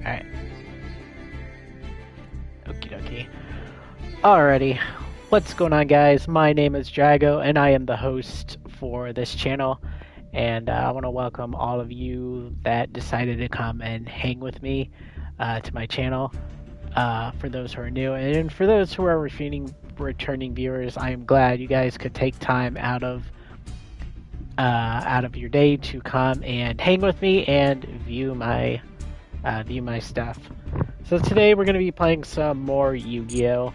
Alright. Okie dokie. Alrighty. What's going on, guys? My name is Drago, and I am the host for this channel. And I want to welcome all of you that decided to come and hang with me to my channel. For those who are new, and for those who are returning viewers, I am glad you guys could take time out of your day to come and hang with me and view my stuff. So today we're going to be playing some more Yu-Gi-Oh!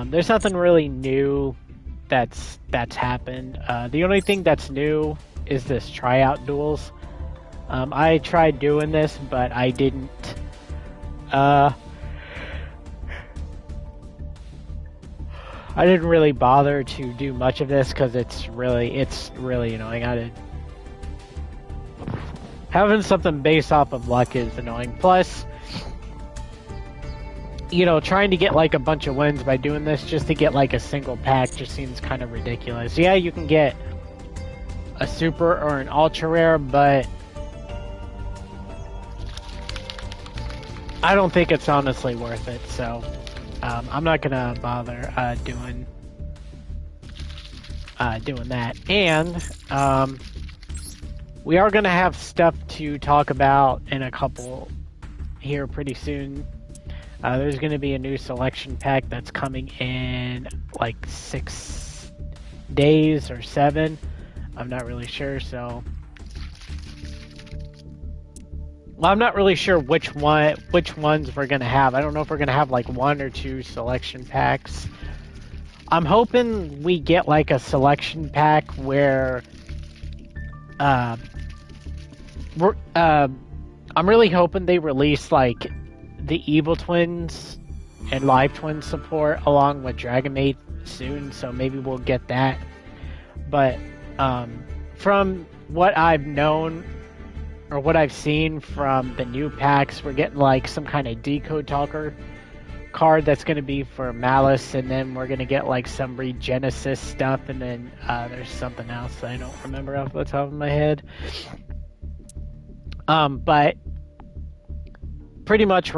There's nothing really new that's happened. The only thing that's new is this tryout duels. I tried doing this, but I didn't. I didn't really bother to do much of this because it's really annoying. Having something based off of luck is annoying. Plus, trying to get like a bunch of wins by doing this just to get like a single pack just seems kind of ridiculous. Yeah, you can get a super or an ultra rare, but I don't think it's honestly worth it. So I'm not gonna bother doing that. And we are gonna have stuff to talk about in a couple here pretty soon. There's going to be a new selection pack that's coming in like 6 days or 7. I'm not really sure, so... Well, I'm not really sure which ones we're going to have. I don't know if we're going to have like 1 or 2 selection packs. I'm hoping we get like a selection pack where... I'm really hoping they release like the Evil Twins and Live Twins support along with Dragon Maid soon, so maybe we'll get that. But from what I've known or what I've seen from the new packs, we're getting like some kind of Decode Talker card that's going to be for Malice, and then we're going to get like some Regenesis stuff, and then there's something else that I don't remember off the top of my head. But pretty much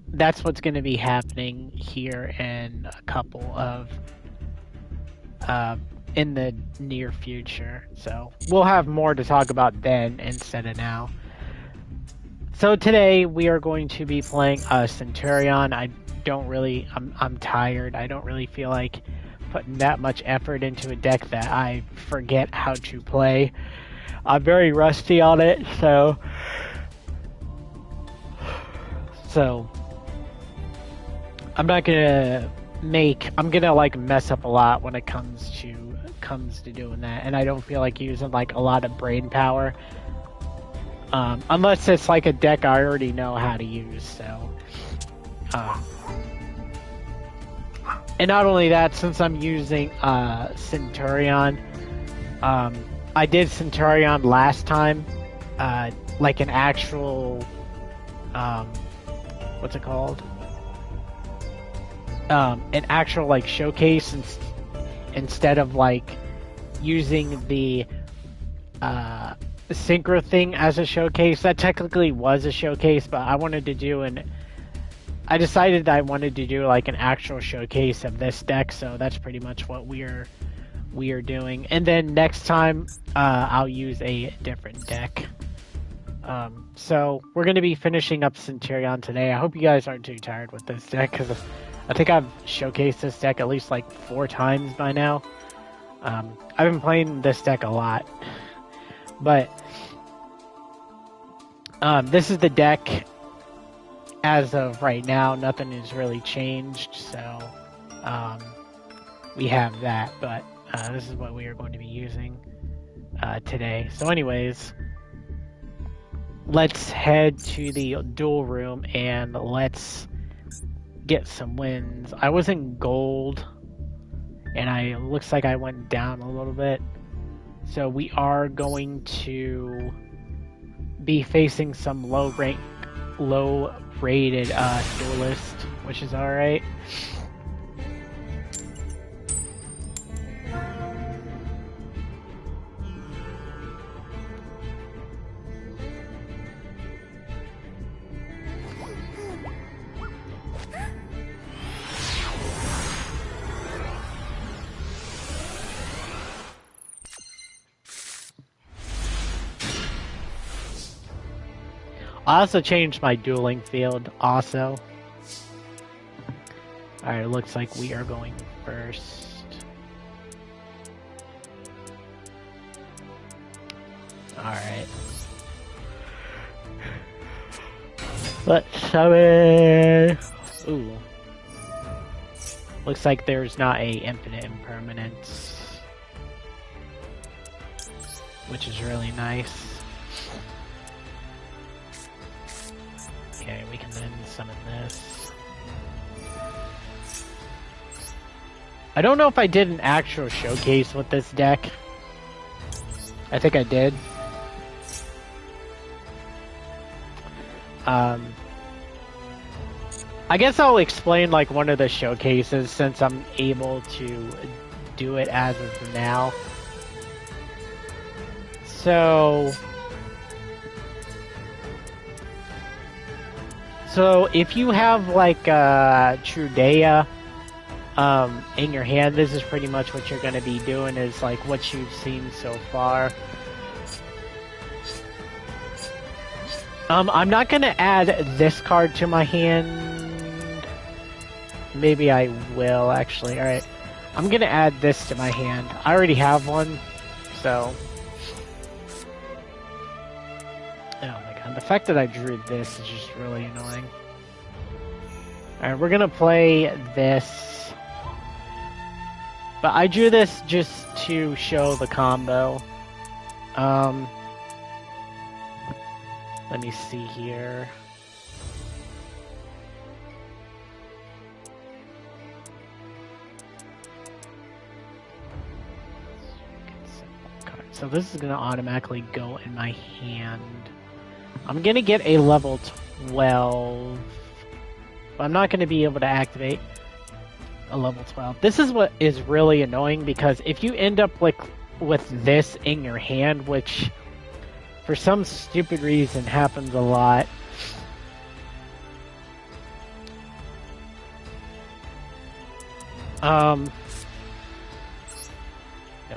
that's what's going to be happening here in a couple of in the near future, so we'll have more to talk about then instead of now. So today we are going to be playing Centur-Ion. I'm tired. I don't really feel like putting that much effort into a deck that I forget how to play. I'm very rusty on it, so I'm gonna like mess up a lot when it comes to doing that, and I don't feel like using like a lot of brain power, unless it's like a deck I already know how to use. So and not only that, since I'm using Centur-Ion, I did Centur-Ion last time, like an actual what's it called? An actual like showcase instead of like using the synchro thing as a showcase. That technically was a showcase, but I decided that I wanted to do like an actual showcase of this deck, so that's pretty much what we are doing. And then next time I'll use a different deck. So we're going to be finishing up Centur-Ion today. I hope you guys aren't too tired with this deck, because I think I've showcased this deck at least like 4 times by now. I've been playing this deck a lot, but this is the deck as of right now. Nothing has really changed, so we have that, but this is what we are going to be using today. So anyways, let's head to the duel room and let's get some wins. I was in gold, and looks like I went down a little bit. So we are going to be facing some low-rated duelist, which is alright. I also changed my dueling field, also. Alright, looks like we are going first. Alright. Let's summon. Ooh. Looks like there's not a infinite impermanence, which is really nice. Okay, we can then summon this. I don't know if I did an actual showcase with this deck. I think I did. I guess I'll explain like one of the showcases since I'm able to do it as of now. So if you have like Trudea in your hand, this is pretty much what you're going to be doing, is like what you've seen so far. I'm not going to add this card to my hand. Maybe I will, actually. Alright. I'm going to add this to my hand. I already have one, so... Oh my god, the fact that I drew this is just really annoying. Alright, we're going to play this. But I drew this just to show the combo. Let me see here. So this is going to automatically go in my hand. I'm going to get a level 12. But I'm not going to be able to activate a level 12. This is what is really annoying, because if you end up like with this in your hand, which for some stupid reason happens a lot. No,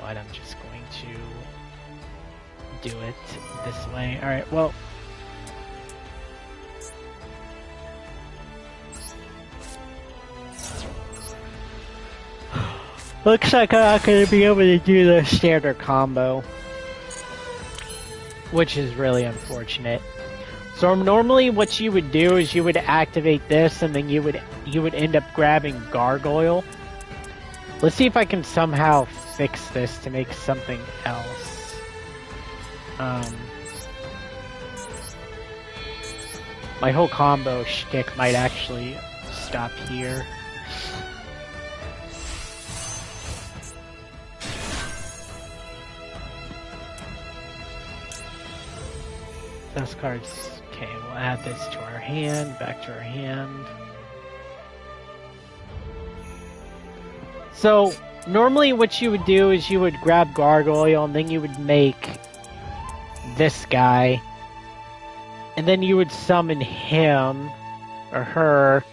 I'm just going to do it this way. Alright, well. Looks like I'm not going to be able to do the standard combo, which is really unfortunate. So normally what you would do is you would activate this and then you would end up grabbing Gargoyle. Let's see if I can somehow fix this to make something else. My whole combo shtick might actually stop here. Those cards. Okay, we'll add this to our hand, back to our hand. So, normally what you would do is you would grab Gargoyle and then you would make this guy. And then you would summon him or her.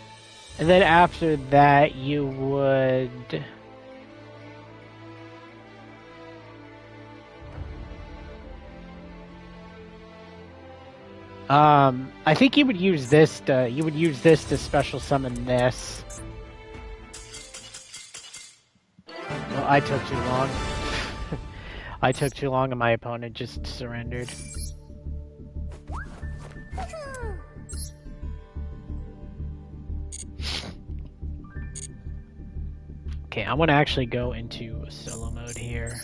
And then after that you would... I think you would use this to special summon this. Well, I took too long. I took too long and my opponent just surrendered. Okay, I want to actually go into solo mode here.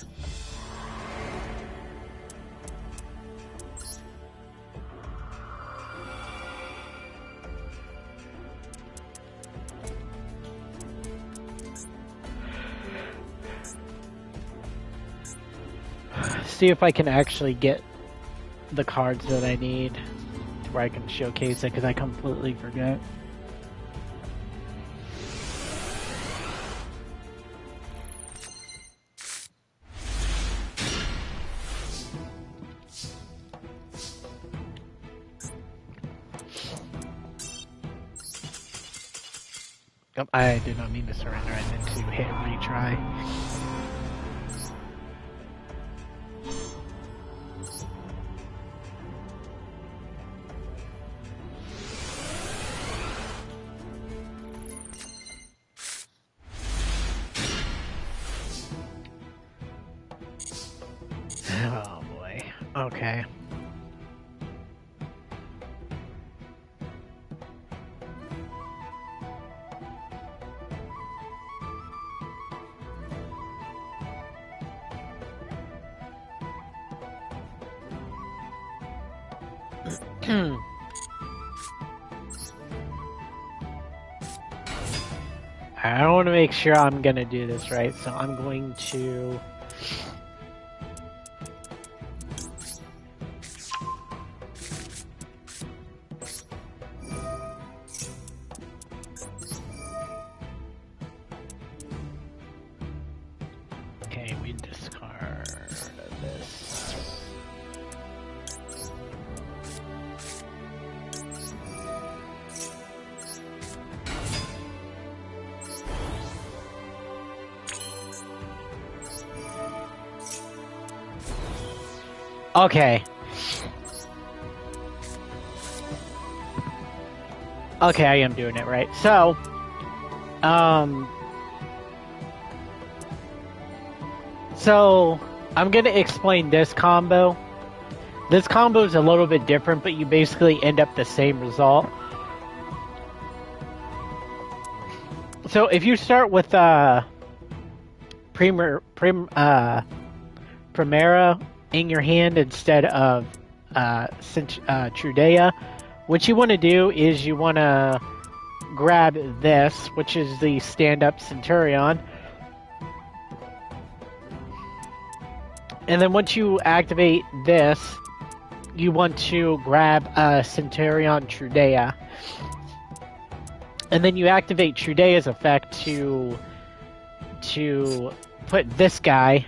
See if I can actually get the cards that I need to where I can showcase it, because I completely forgot. Oh, I did not mean to surrender, I meant to hit retry. Okay. I want to make sure I'm gonna do this right, so I'm going to... Okay, we discard this. Okay. Okay, I am doing it right. So, so I'm gonna explain this combo. This combo is a little bit different, but you basically end up the same result. So if you start with Primera in your hand instead of Trudea, what you want to do is you want to grab this, which is the stand-up Centur-Ion. And then once you activate this, you want to grab Centur-Ion Trudea. And then you activate Trudea's effect to put this guy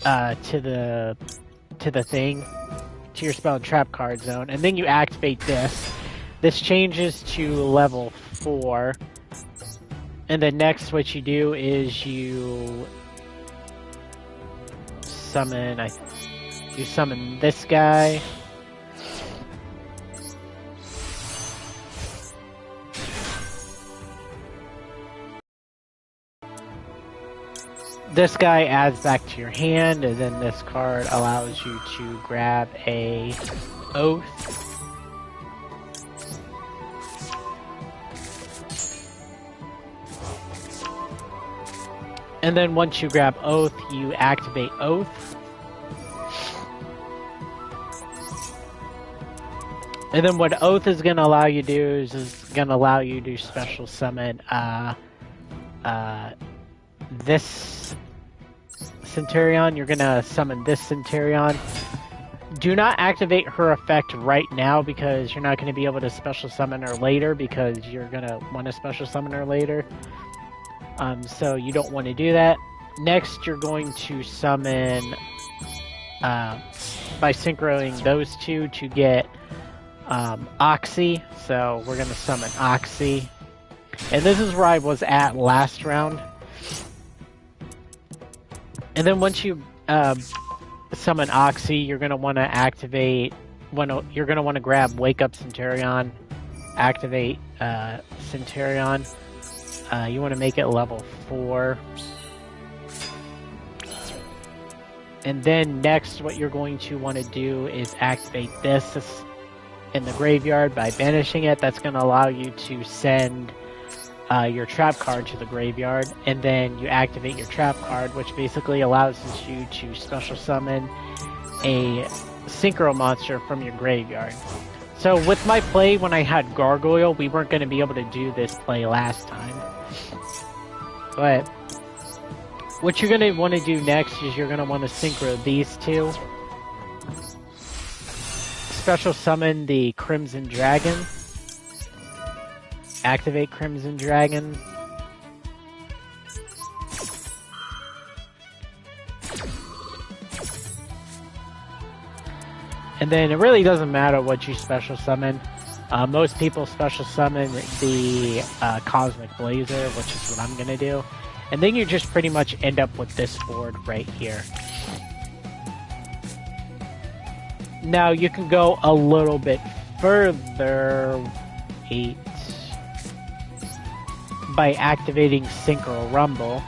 to the thing, to your spell and trap card zone, and then you activate this. This changes to level 4, and then next what you do is you summon this guy. This guy adds back to your hand, and then this card allows you to grab a Oath. And then once you grab Oath, you activate Oath. And then what Oath is going to allow you to do is going to allow you to special summon this Centur-Ion. You're gonna summon this Centur-Ion. Do not activate her effect right now because you're not going to be able to special summon her later, because you're gonna want to special summon her later. So you don't want to do that. Next, you're going to summon by synchroing those two to get Oxy. So we're gonna summon Oxy, and this is where I was at last round. And then once you summon Oxy, you're going to want to activate... You're going to want to grab Wake Up Centur-Ion, activate Centur-Ion. You want to make it level 4. And then next, what you're going to want to do is activate this in the graveyard by banishing it. That's going to allow you to send your trap card to the graveyard, and then you activate your trap card, which basically allows you to special summon a synchro monster from your graveyard. So with my play when I had Gargoyle, we weren't going to be able to do this play last time. But what you're going to want to do next is you're going to want to synchro these two. Special summon the Crimson Dragon. Activate Crimson Dragon. And then it really doesn't matter what you special summon. Most people special summon the Cosmic Blazer, which is what I'm going to do. And then you just pretty much end up with this board right here. Now you can go a little bit further. 8. By activating Synchro Rumble.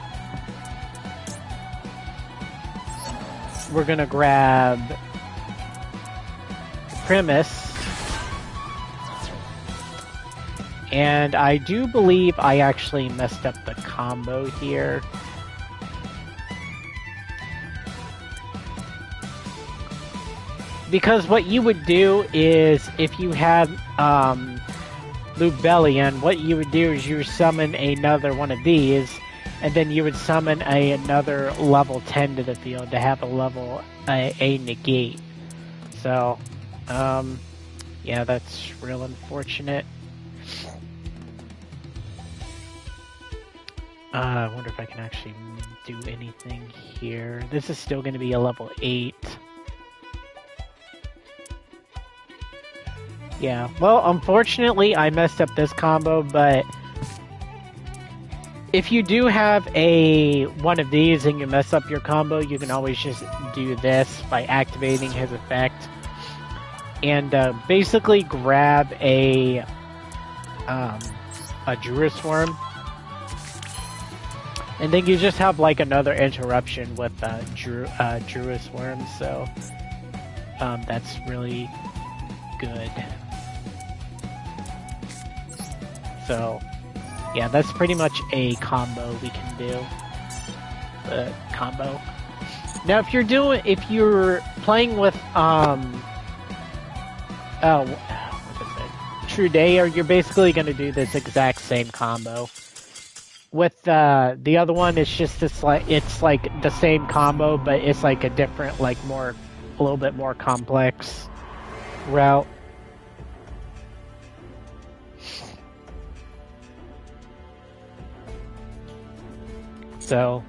We're gonna grab premise. And I do believe I actually messed up the combo here. Because what you would do is, if you had Lubellion, what you would do is you would summon another one of these, and then you would summon another level 10 to the field to have a level a negate. So, yeah, that's real unfortunate. I wonder if I can actually do anything here. This is still going to be a level 8. Yeah, well, unfortunately, I messed up this combo, but if you do have one of these and you mess up your combo, you can always just do this by activating his effect. And basically grab a Druid Worm. And then you just have like another interruption with Druid Worm, so that's really good. So, yeah, that's pretty much a combo we can do. Combo. Now, if you're playing with what is it? True Day, or you're basically going to do this exact same combo. With the other one, it's just it's like the same combo, but it's like a different, like a little bit more complex route. So,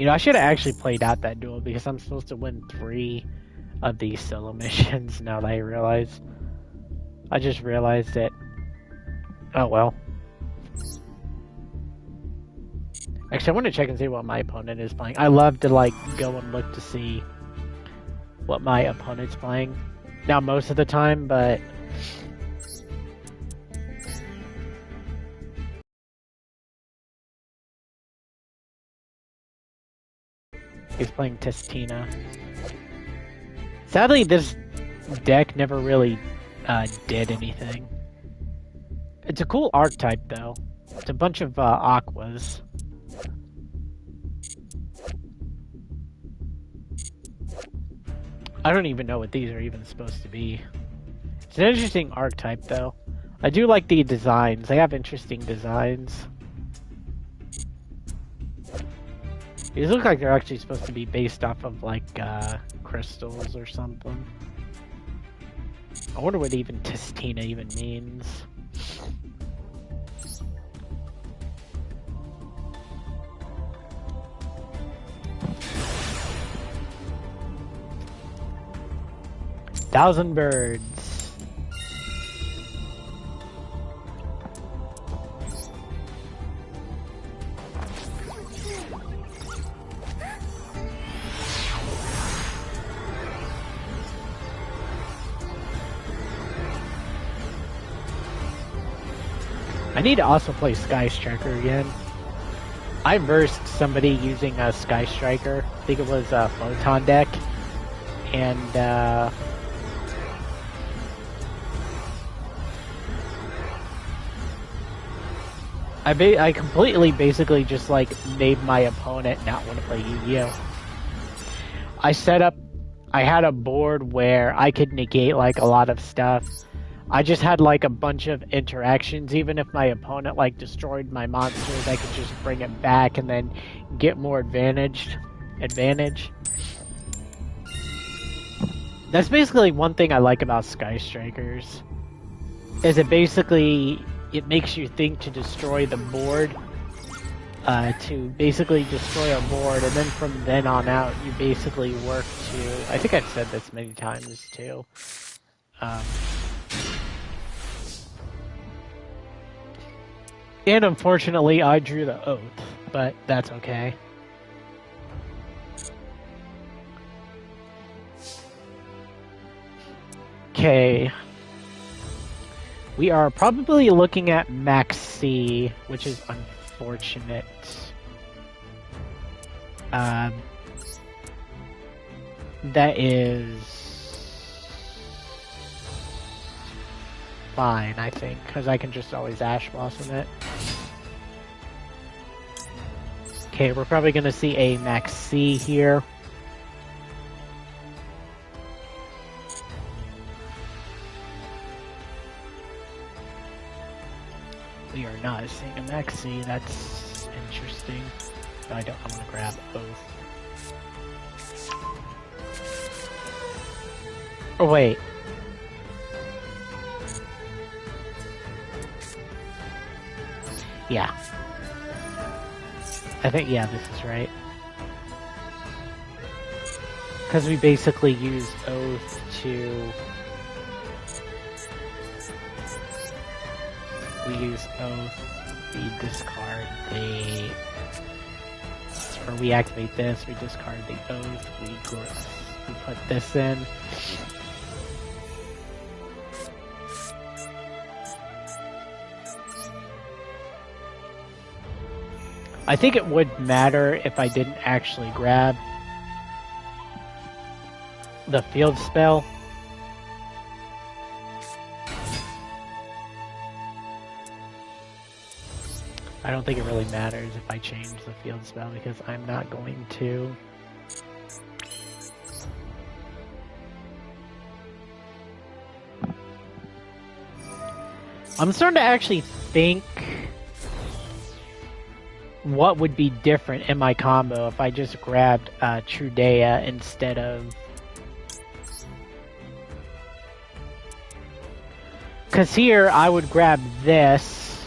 I should have actually played out that duel because I'm supposed to win 3 of these solo missions now that I realize. I just realized it. Oh well. Actually, I want to check and see what my opponent is playing. I love to go and look to see what my opponent's playing. Now, most of the time, but he's playing Testina. Sadly, this deck never really did anything. It's a cool archetype, though. It's a bunch of aquas. I don't even know what these are even supposed to be. It's an interesting archetype, though. I do like the designs. They have interesting designs. These look like they're actually supposed to be based off of, crystals or something. I wonder what even Testina even means. Thousand birds. I need to also play Sky Striker again. I versed somebody using a Sky Striker. I think it was a Photon deck. And I completely basically just made my opponent not want to play Yu-Gi-Oh! I had a board where I could negate a lot of stuff. I just had a bunch of interactions. Even if my opponent destroyed my monsters, I could just bring it back and then get more advantage. That's basically one thing I like about Sky Strikers. Is it makes you think to destroy the board. To basically destroy a board, and then from then on out, you basically work to... I think I've said this many times too. And unfortunately, I drew the Oath, but that's okay. Okay. We are probably looking at Max C, which is unfortunate. That is fine, I think, because I can just always Ash Blossom it. Okay, we're probably going to see a Max C here. We are not seeing a Max C, that's interesting. No, I'm going to grab Oath. Oh, wait. Yeah. I think, yeah, this is right. Because we basically use Oath to... We use Oath, we discard the... Or we activate this, we discard the Oath, we put this in. I think it would matter if I didn't actually grab the field spell. I don't think it really matters if I change the field spell because I'm not going to. I'm starting to actually think what would be different in my combo if I just grabbed Trudea instead of... Because here I would grab this.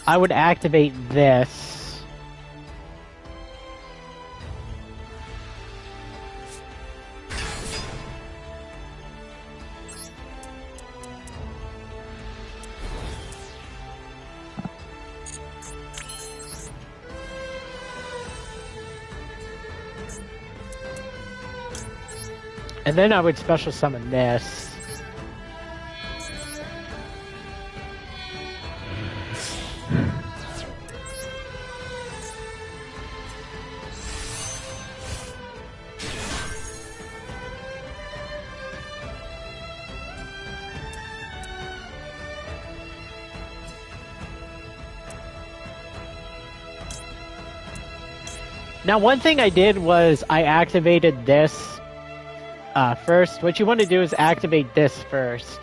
I would activate this. And then I would special summon this. Now, one thing I did was I activated this first. What you want to do is activate this first,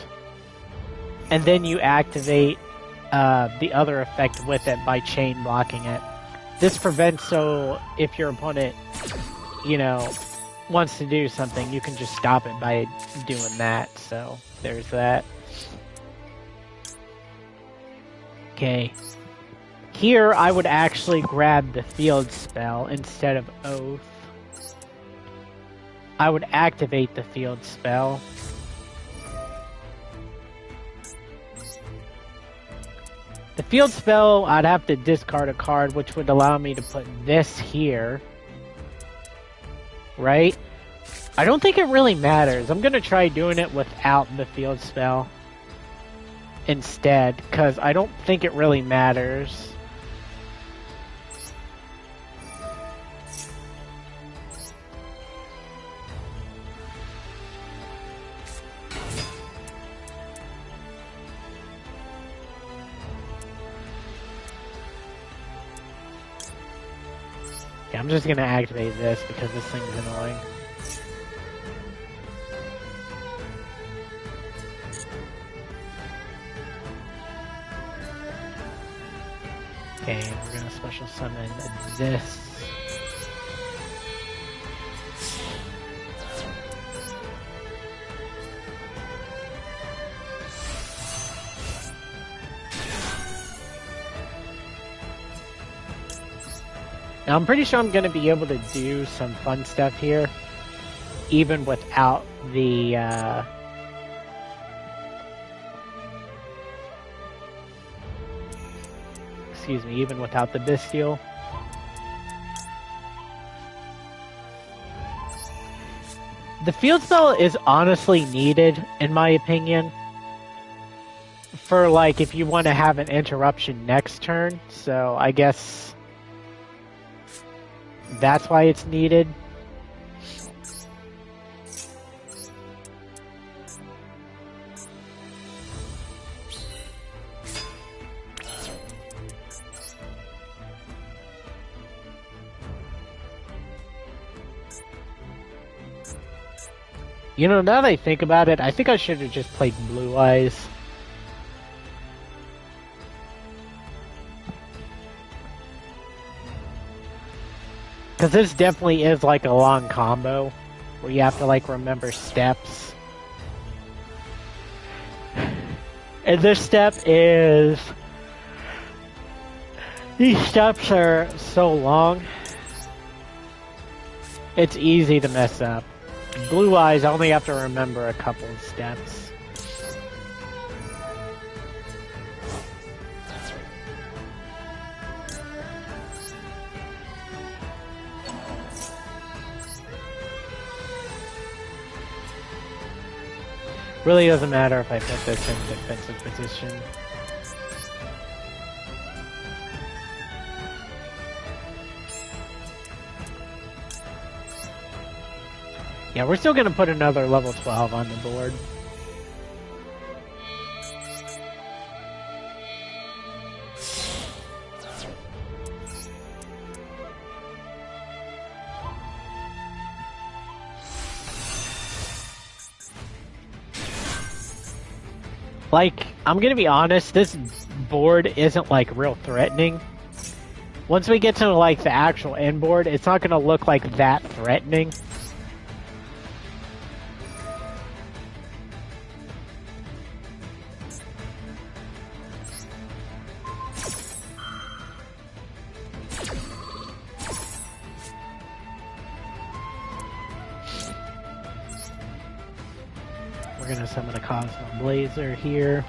and then you activate the other effect with it by chain blocking it. This prevents, so if your opponent, you know, wants to do something, you can just stop it by doing that. So there's that. Okay. Here, I would actually grab the field spell instead of Oath. I would activate the field spell. The field spell, I'd have to discard a card, which would allow me to put this here. Right? I don't think it really matters. I'm going to try doing it without the field spell instead, because I don't think it really matters. Yeah, I'm just gonna activate this because this thing's annoying. Okay, we're gonna special summon this. Now I'm pretty sure I'm going to be able to do some fun stuff here, even without the, excuse me, even without the Bestial. The field spell is honestly needed, in my opinion, for like if you want to have an interruption next turn, so I guess that's why it's needed. You know, now that I think about it, I think I should have just played Blue Eyes. Because this definitely is like a long combo, where you have to like remember steps. And this step is... These steps are so long, it's easy to mess up. Blue Eyes, I only have to remember a couple of steps. Really doesn't matter if I put this in defensive position. Yeah, we're still gonna put another level 12 on the board. Like, I'm gonna be honest, this board isn't like real threatening. Once we get to like the actual end board, it's not gonna look like that threatening. We're gonna summon a Cosmo Blazer here.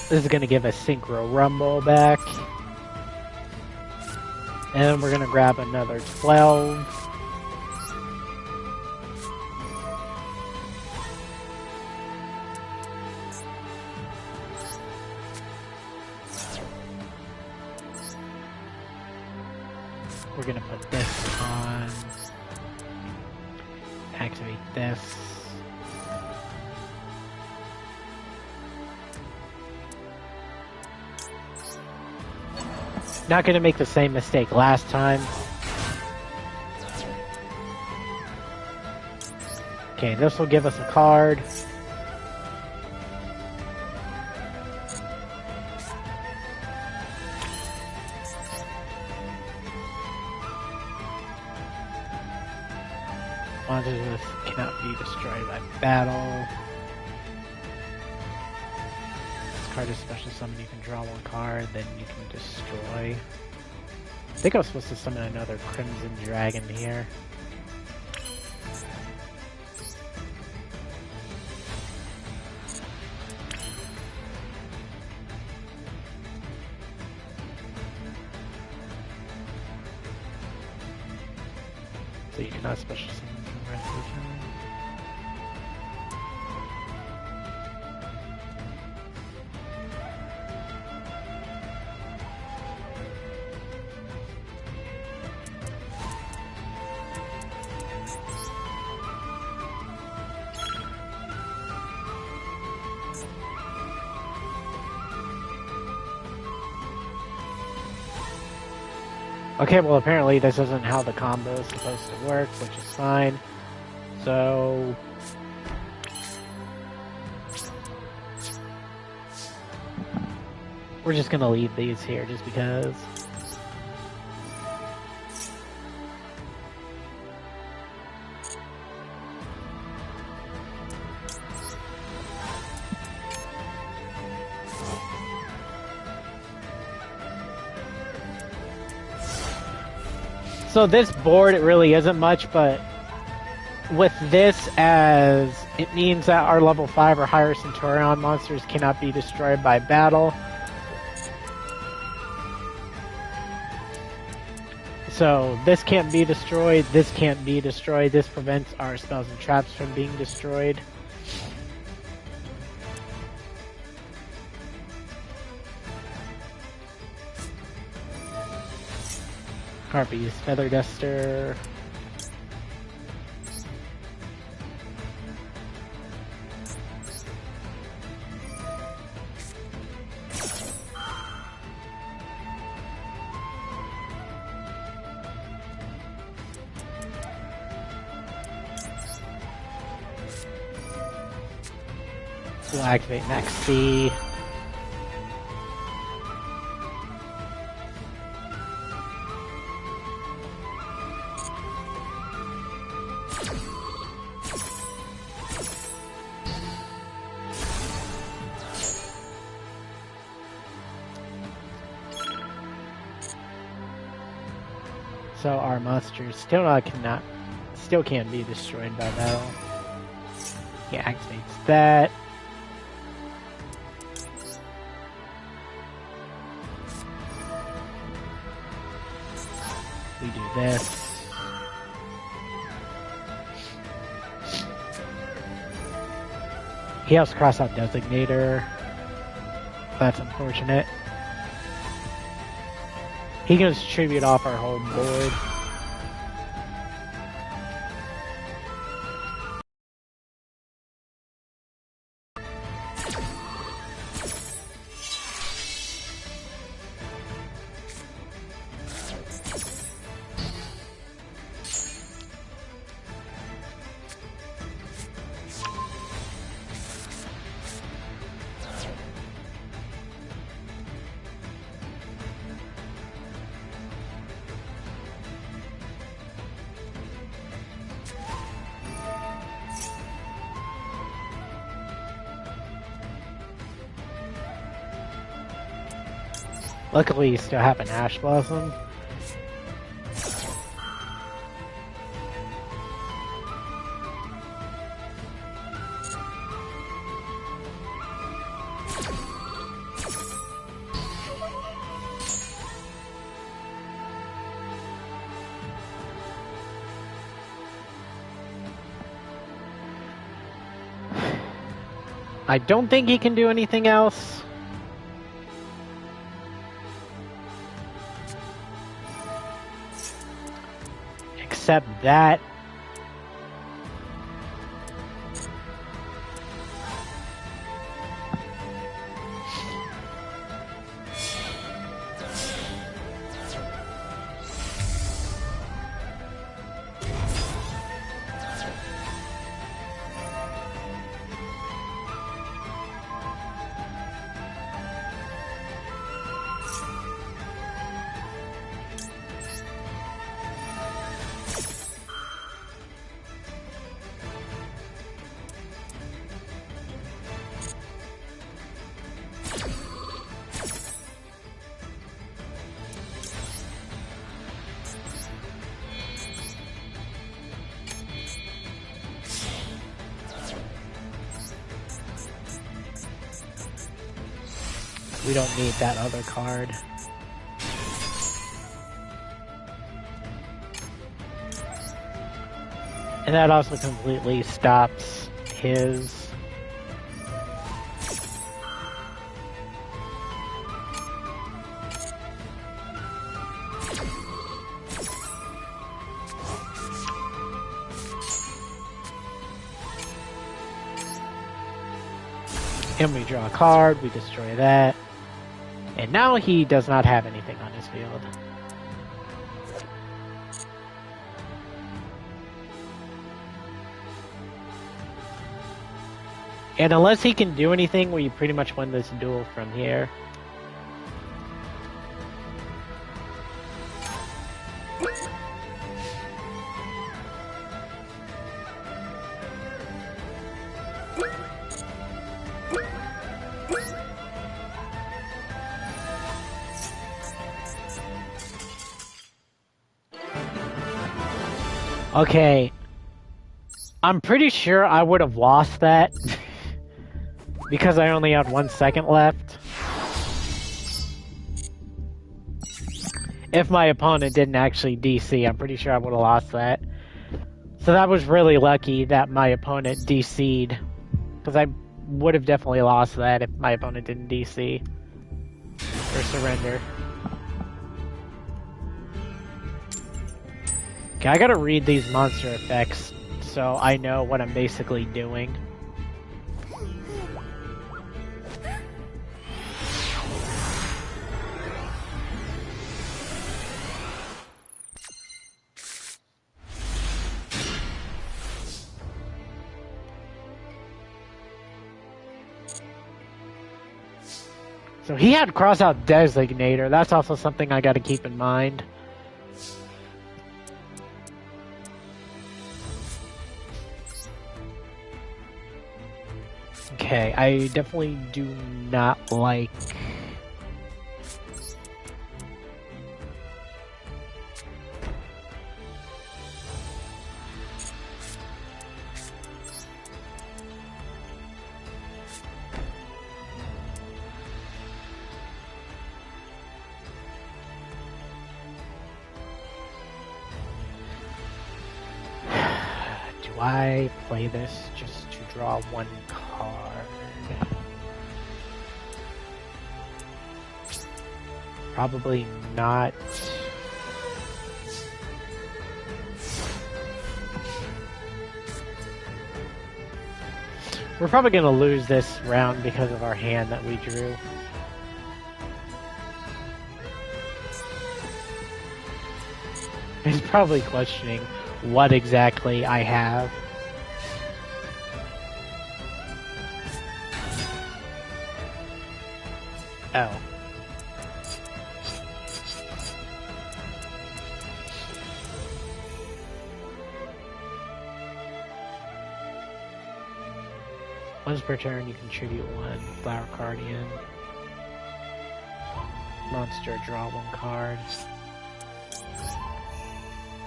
This is gonna give us Synchro Rumble back. And we're gonna grab another 12. We're gonna put this on. Activate this. Not gonna make the same mistake last time. Okay, this will give us a card. Monsters cannot be destroyed by battle. This card is special summon. You can draw one card, then you can destroy. I think I was supposed to summon another Crimson Dragon here. So you cannot special summon. Okay, well apparently this isn't how the combo is supposed to work, which is fine. So... we're just gonna leave these here just because. So this board, it really isn't much, but with this as it means that our level 5 or higher Centur-Ion monsters cannot be destroyed by battle. So this can't be destroyed, this can't be destroyed, this prevents our spells and traps from being destroyed. Harpies, Feather Duster. We'll activate Max C. So our monsters still can't be destroyed by battle. He activates that. We do this. He has cross out Designator. That's unfortunate. He can distribute off our whole board. Luckily, you still have an Ash Blossom. I don't think he can do anything else. Except that. We don't need that other card. And that also completely stops his... And we draw a card, we destroy that. And now he does not have anything on his field. And unless he can do anything, we pretty much win this duel from here. Okay, I'm pretty sure I would have lost that because I only had 1 second left. If my opponent didn't actually DC, I'm pretty sure I would have lost that. So that was really lucky that my opponent DC'd, because I would have definitely lost that if my opponent didn't DC or surrender. Okay, I gotta read these monster effects so I know what I'm basically doing. So he had cross-out designator. That's also something I gotta keep in mind. Okay, I definitely do not like... Do I play this just to draw one card? Probably not. We're probably going to lose this round because of our hand that we drew. He's probably questioning what exactly I have. Oh. Once per turn, you contribute one Flower Guardian. Monster, draw one card.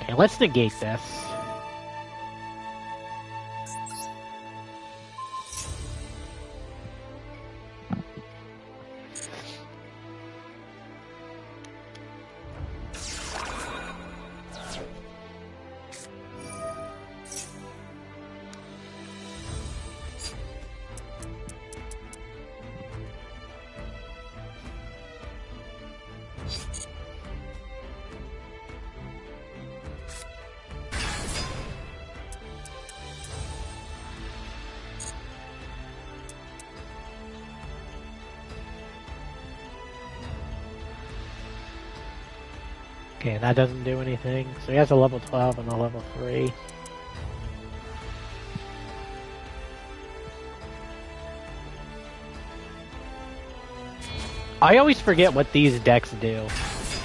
Okay, let's negate this. Okay, that doesn't do anything. So he has a level 12 and a level 3. I always forget what these decks do.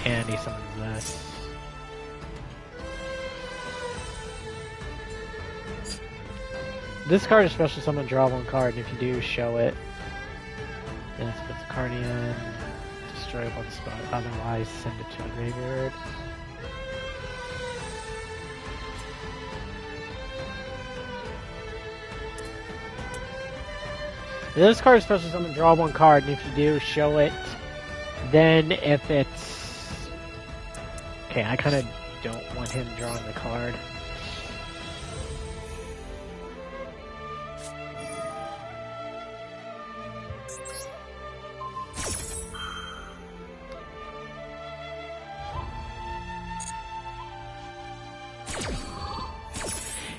And he summons this. This card is special summon, draw one card, and if you do, show it. Then let's put the card in. Destroy one spot, otherwise send it to the graveyard. This card is special summon, draw one card, and if you do, show it. Then if it's... Okay, I kind of don't want him drawing the card.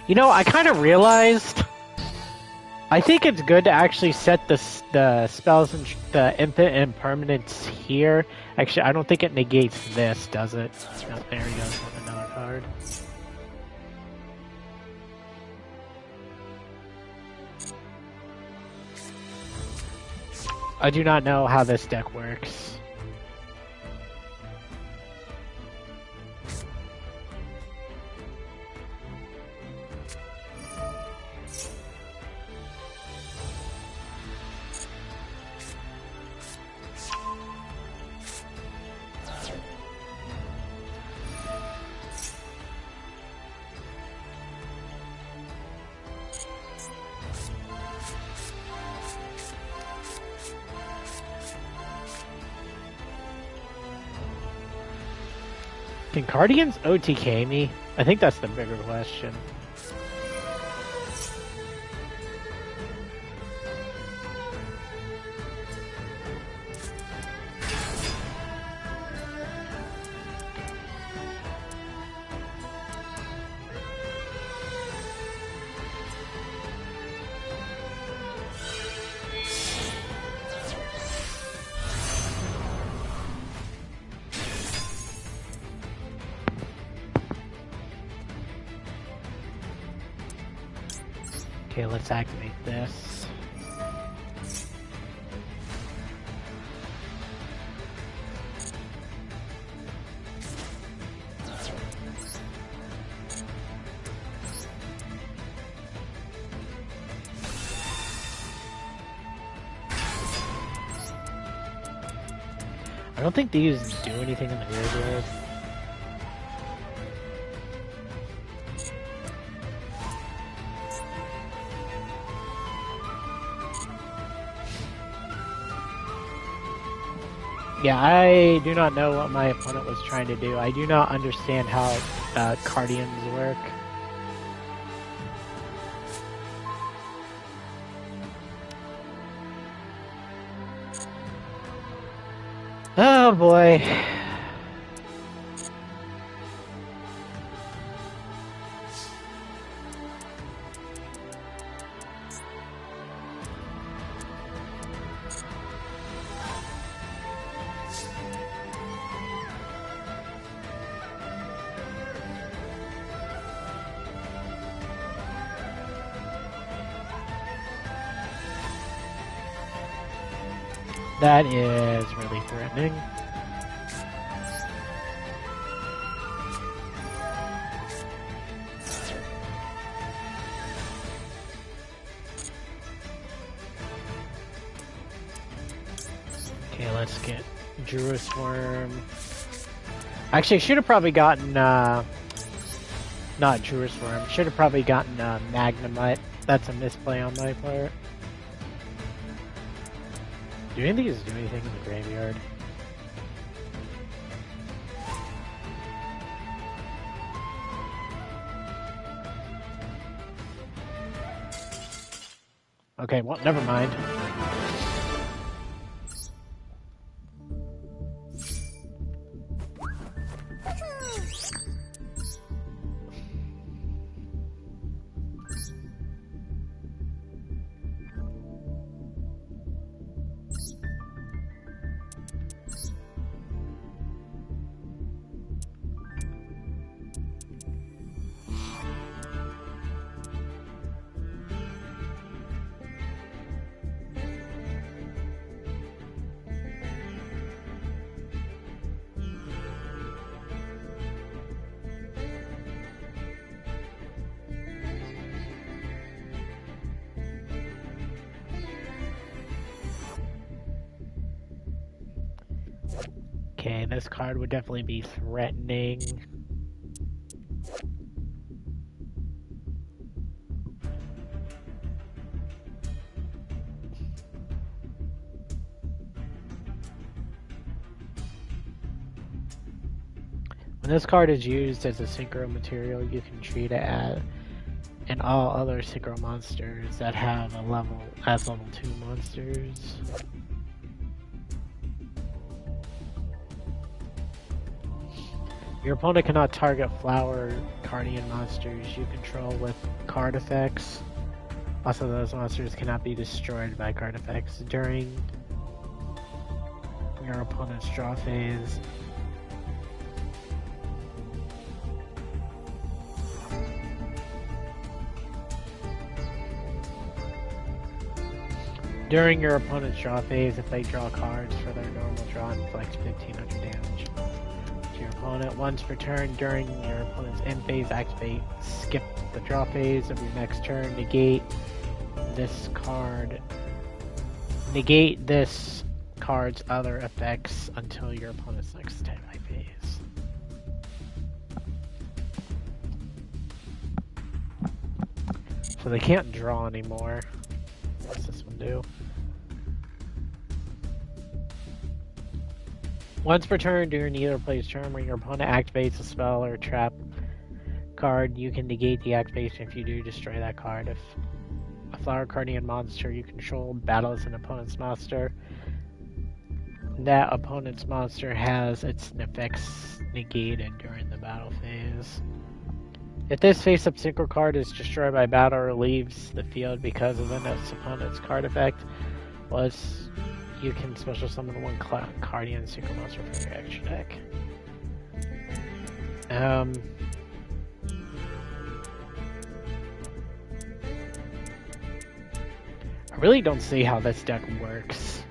You know, I kind of realized... I think it's good to actually set the spells and the infinite impermanence here. Actually, I don't think it negates this, does it? Oh, there he goes with another card. I do not know how this deck works. Can Guardians OTK me? I think that's the bigger question. Okay, let's activate this. I don't think these do anything in the graveyard. Yeah, I do not know what my opponent was trying to do. I do not understand how Cardians work. Oh boy. That is really threatening. Okay, let's get Druid Worm. Actually, I should have probably gotten, not Druid Worm. Should have probably gotten Magnemite. That's a misplay on my part. Do any of these do anything in the graveyard? Okay, well, never mind. Okay, this card would definitely be threatening. When this card is used as a synchro material, you can treat it as and all other synchro monsters that have a level as level 2 monsters. Your opponent cannot target flower Cardian monsters you control with card effects. Also, those monsters cannot be destroyed by card effects during your opponent's draw phase. During your opponent's draw phase, if they draw cards for their normal draw, inflicts 1500 damage to your opponent. Once per turn during your opponent's end phase, activate skip the draw phase of your next turn. Negate this card's other effects until your opponent's next attack phase. So they can't draw anymore. What's this one do? Once per turn during either player's turn when your opponent activates a spell or trap card, you can negate the activation. If you do, destroy that card. If a flower Cardian monster you control battles an opponent's monster, that opponent's monster has its effects negated during the battle phase. If this face-up synchro card is destroyed by battle or leaves the field because of its opponent's card effect, you can special summon one Cardian synchro monster from your extra deck. I really don't see how this deck works.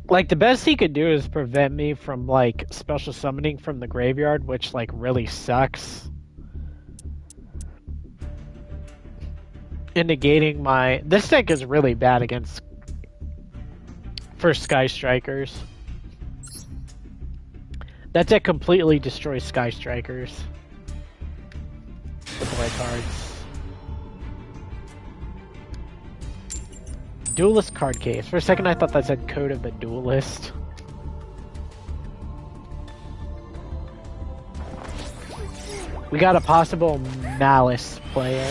Like, the best he could do is prevent me from, like, special summoning from the graveyard, which, like, really sucks. And negating my... This deck is really bad against... for Sky Strikers. That deck completely destroys Sky Strikers. With the right cards. Duelist card case. For a second I thought that said Code of the Duelist. We got a possible Malice player.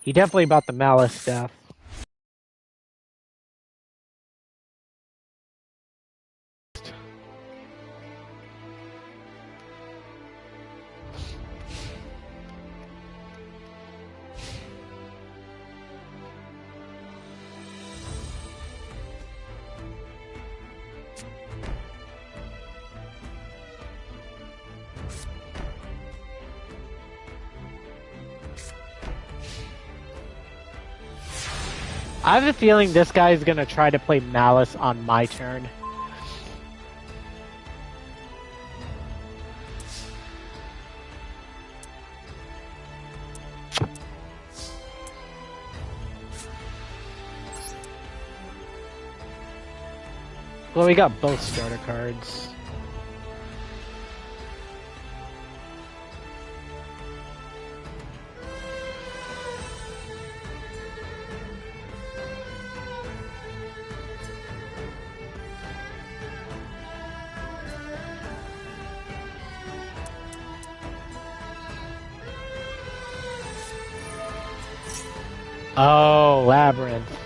He definitely bought the Malice stuff. I have a feeling this guy is gonna try to play Malice on my turn. Well, we got both starter cards. Oh, Labyrinth.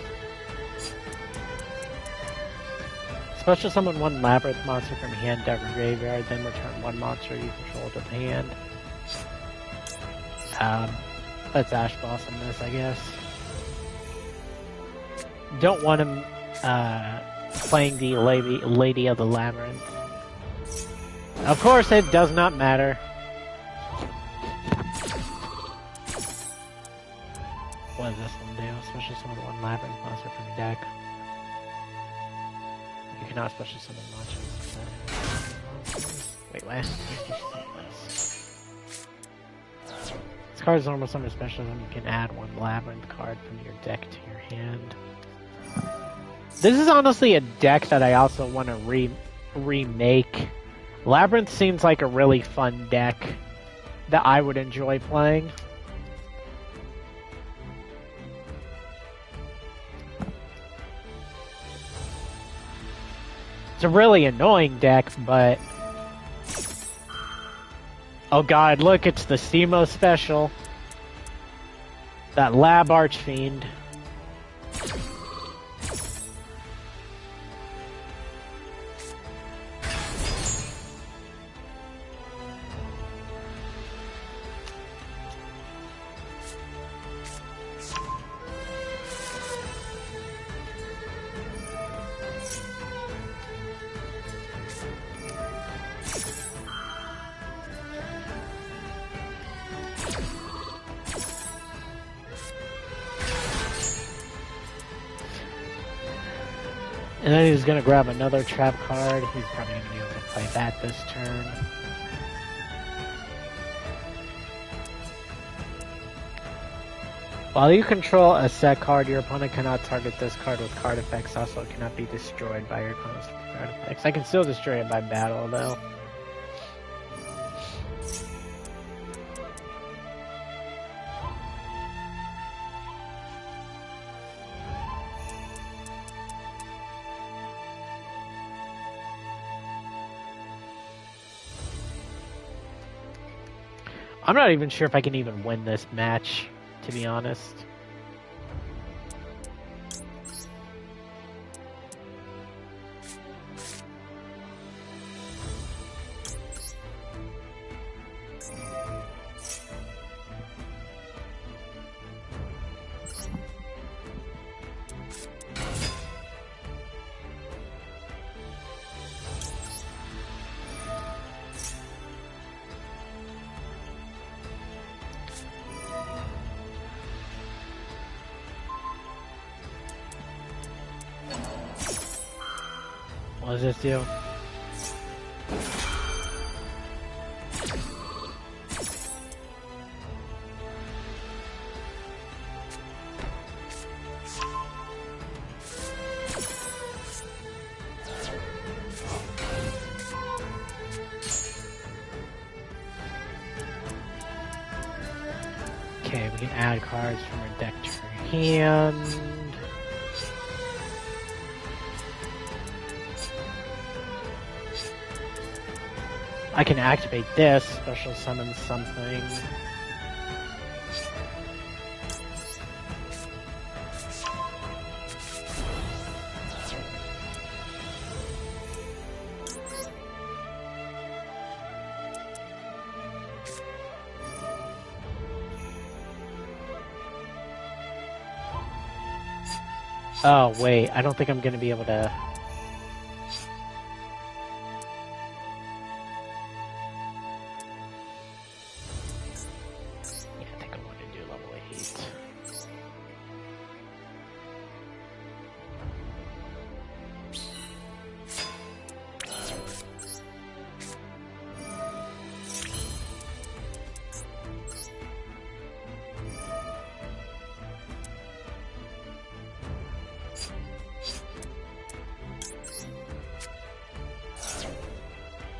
Special summon one Labyrinth monster from hand to every graveyard, then return one monster you control to the hand. Let's Ash Blossom this, I guess. Don't want him playing the Lady of the Labyrinth. Of course, it does not matter. What does this one do? Special summon one Labyrinth monster from your deck. You cannot special summon monsters. Wait, what? This card is normal summon special summon. You can add one Labyrinth card from your deck to your hand. This is honestly a deck that I also want to remake. Labyrinth seems like a really fun deck that I would enjoy playing. It's a really annoying deck, but... Oh god, look, it's the Steamo special. That Lab Archfiend. And then he's gonna grab another trap card. He's probably gonna be able to play that this turn. While you control a set card, your opponent cannot target this card with card effects. Also, it cannot be destroyed by your opponent's card effects. I can still destroy it by battle, though. I'm not even sure if I can even win this match, to be honest. What does this do? Okay, we can add cards from our deck to our hand. I can activate this, special summon something. Oh, wait, I don't think I'm gonna be able to... Yeah, I think I want to do level 8.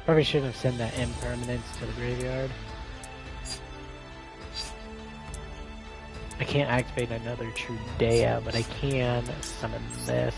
Probably shouldn't have sent that impermanence to the graveyard. I can't activate another True Dea, but I can summon this.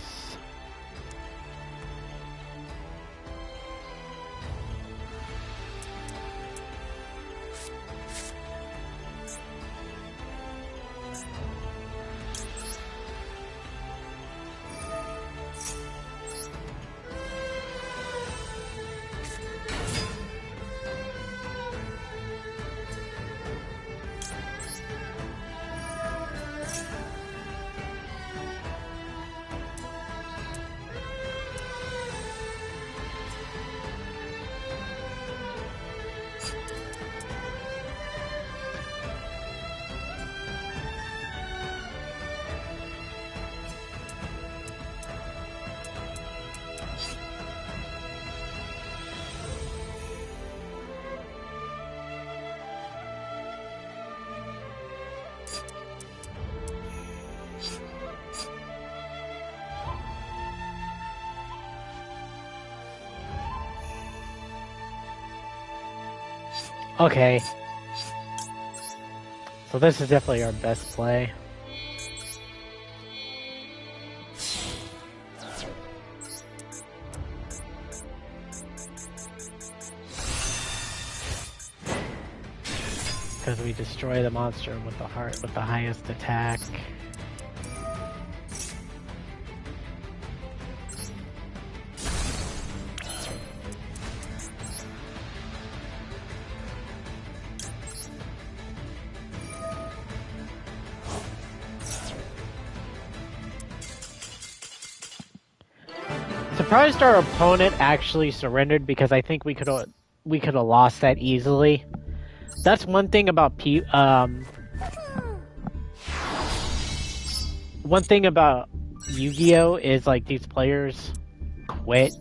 Okay. So this is definitely our best play. Because we destroy the monster with the heart with the highest attack. Surprised our opponent actually surrendered, because I think we could have lost that easily. That's one thing about one thing about Yu-Gi-Oh is like these players quit.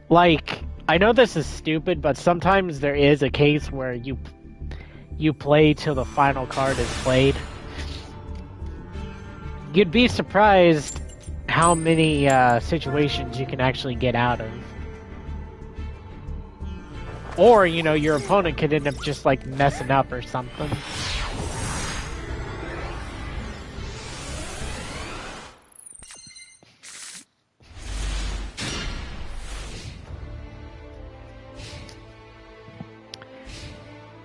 Like, I know this is stupid, but sometimes there is a case where you play till the final card is played. You'd be surprised how many situations you can actually get out of. Or, you know, your opponent could end up just like messing up or something.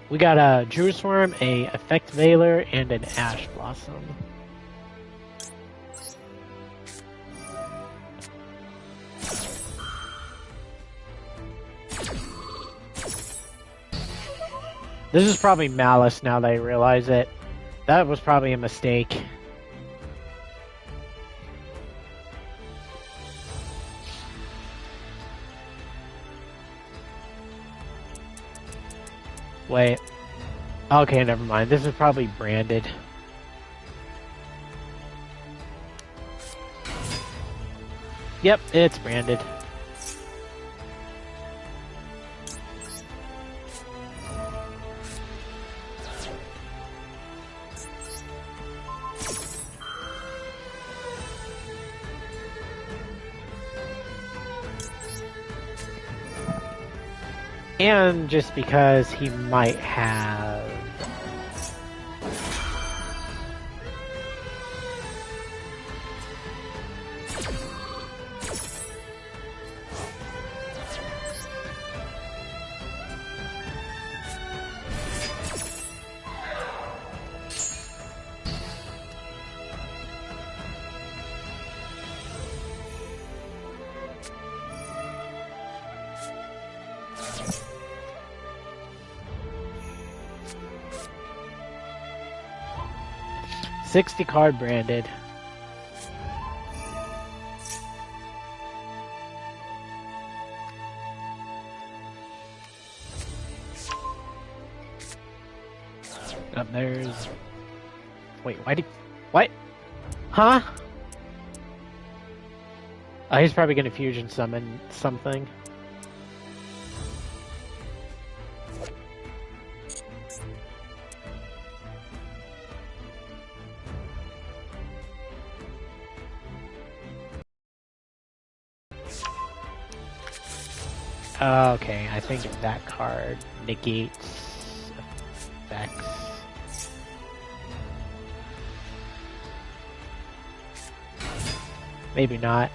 We got a Drew Swarm, a Effect Veiler, and an Ash Blossom. This is probably Malice now that I realize it. That was probably a mistake. Wait. Okay, never mind. This is probably branded. Yep, it's branded. And just because he might have... $60 card branded. Up there's... Wait, why did... What? Huh? Oh, he's probably gonna fusion summon something. Okay, I think that card negates effects. Maybe not.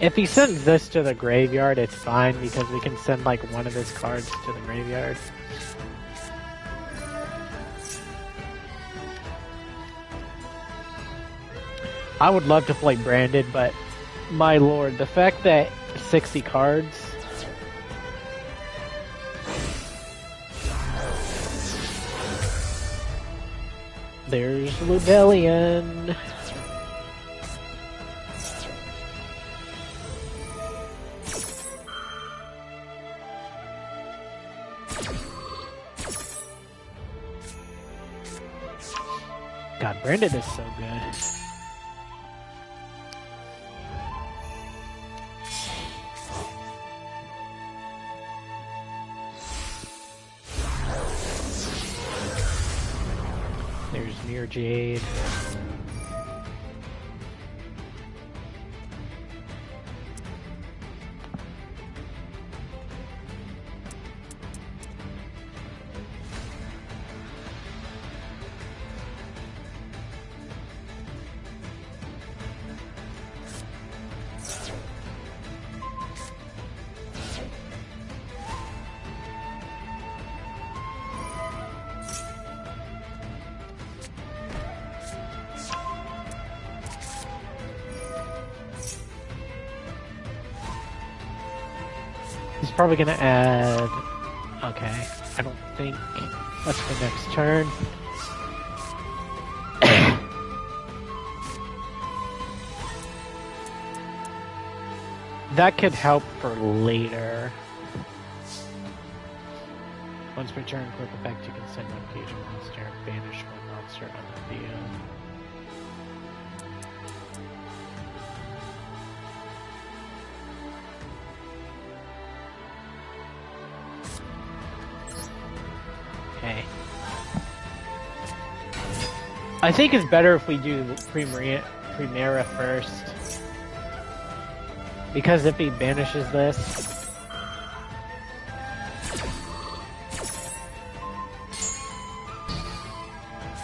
If he sends this to the graveyard, it's fine because we can send like one of his cards to the graveyard. I would love to play branded, but my lord, the fact that 60 cards... There's Rebellion. God, branded is so good. There's Mirror Jade. He's probably gonna add... Okay, I don't think that's the next turn. That could help for later. Once per turn, quick effect, you can send one fusion monster and banish one monster on the field. Okay. I think it's better if we do Primera first. Because if he banishes this...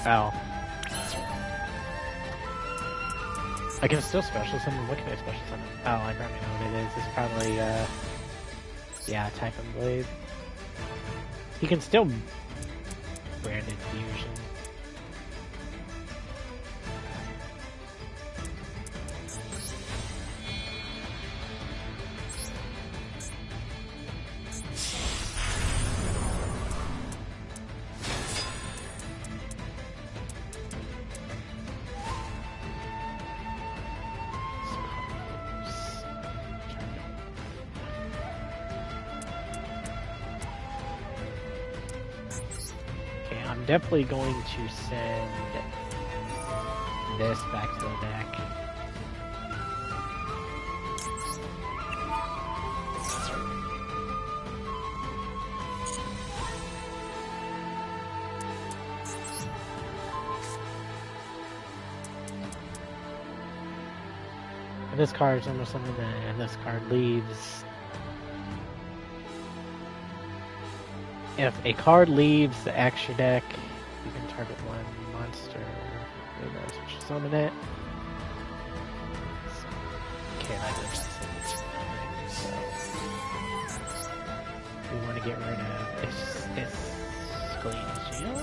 Oh. I can still special summon. What can I special summon? Oh, I probably know what it is. It's probably, yeah, Typhon Blade. He can still branded fusion. I'm definitely going to send this back to the deck. And this card is almost something that this card leaves. If a card leaves the extra deck, you can target one monster. Special summon it. So, okay, that goes to so we want to get rid of this Yugioh.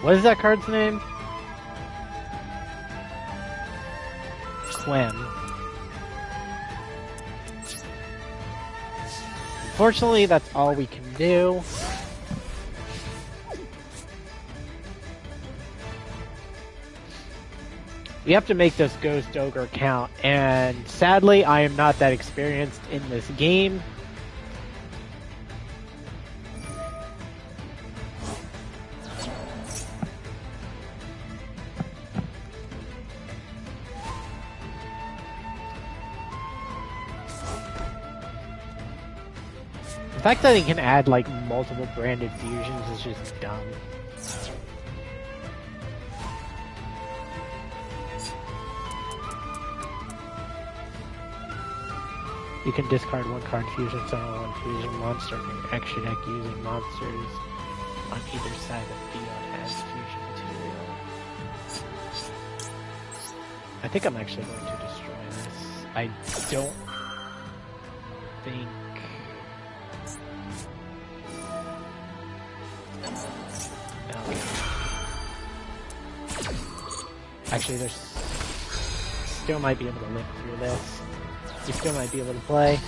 What is that card's name? Quem. Unfortunately, that's all we can do. We have to make this Ghost Ogre count, and sadly, I am not that experienced in this game. The fact that he can add like multiple branded fusions is just dumb. You can discard one card fusion, summon one fusion monster from your extra deck using monsters on either side of the field as fusion material. I think I'm actually going to destroy this. I don't think... Actually, there's still might be able to live through this. You still might be able to play.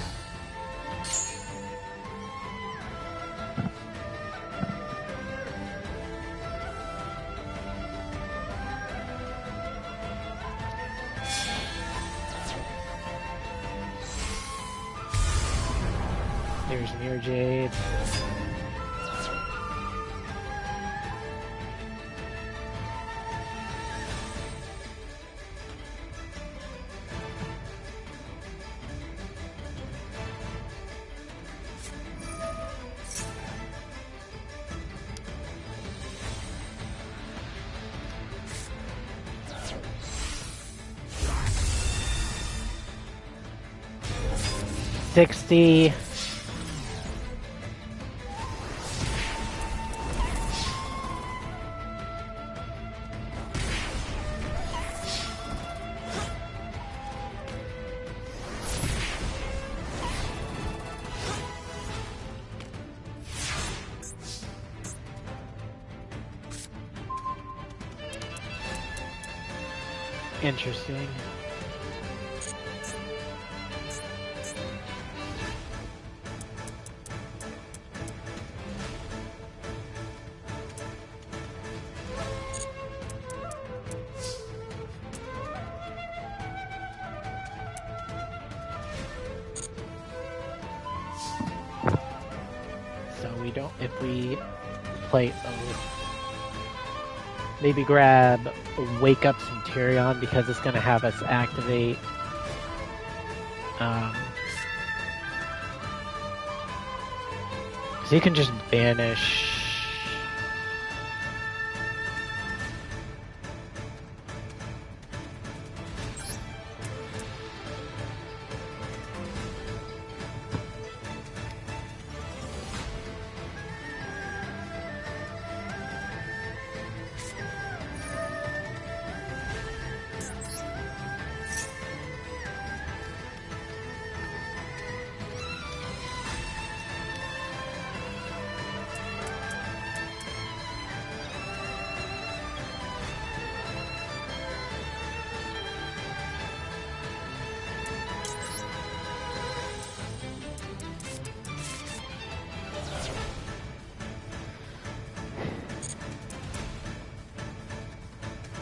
There's Mirror Jade. $60. Interesting. If we play Oath, maybe grab Wake Up Centur-Ion because it's going to have us activate so you can just banish.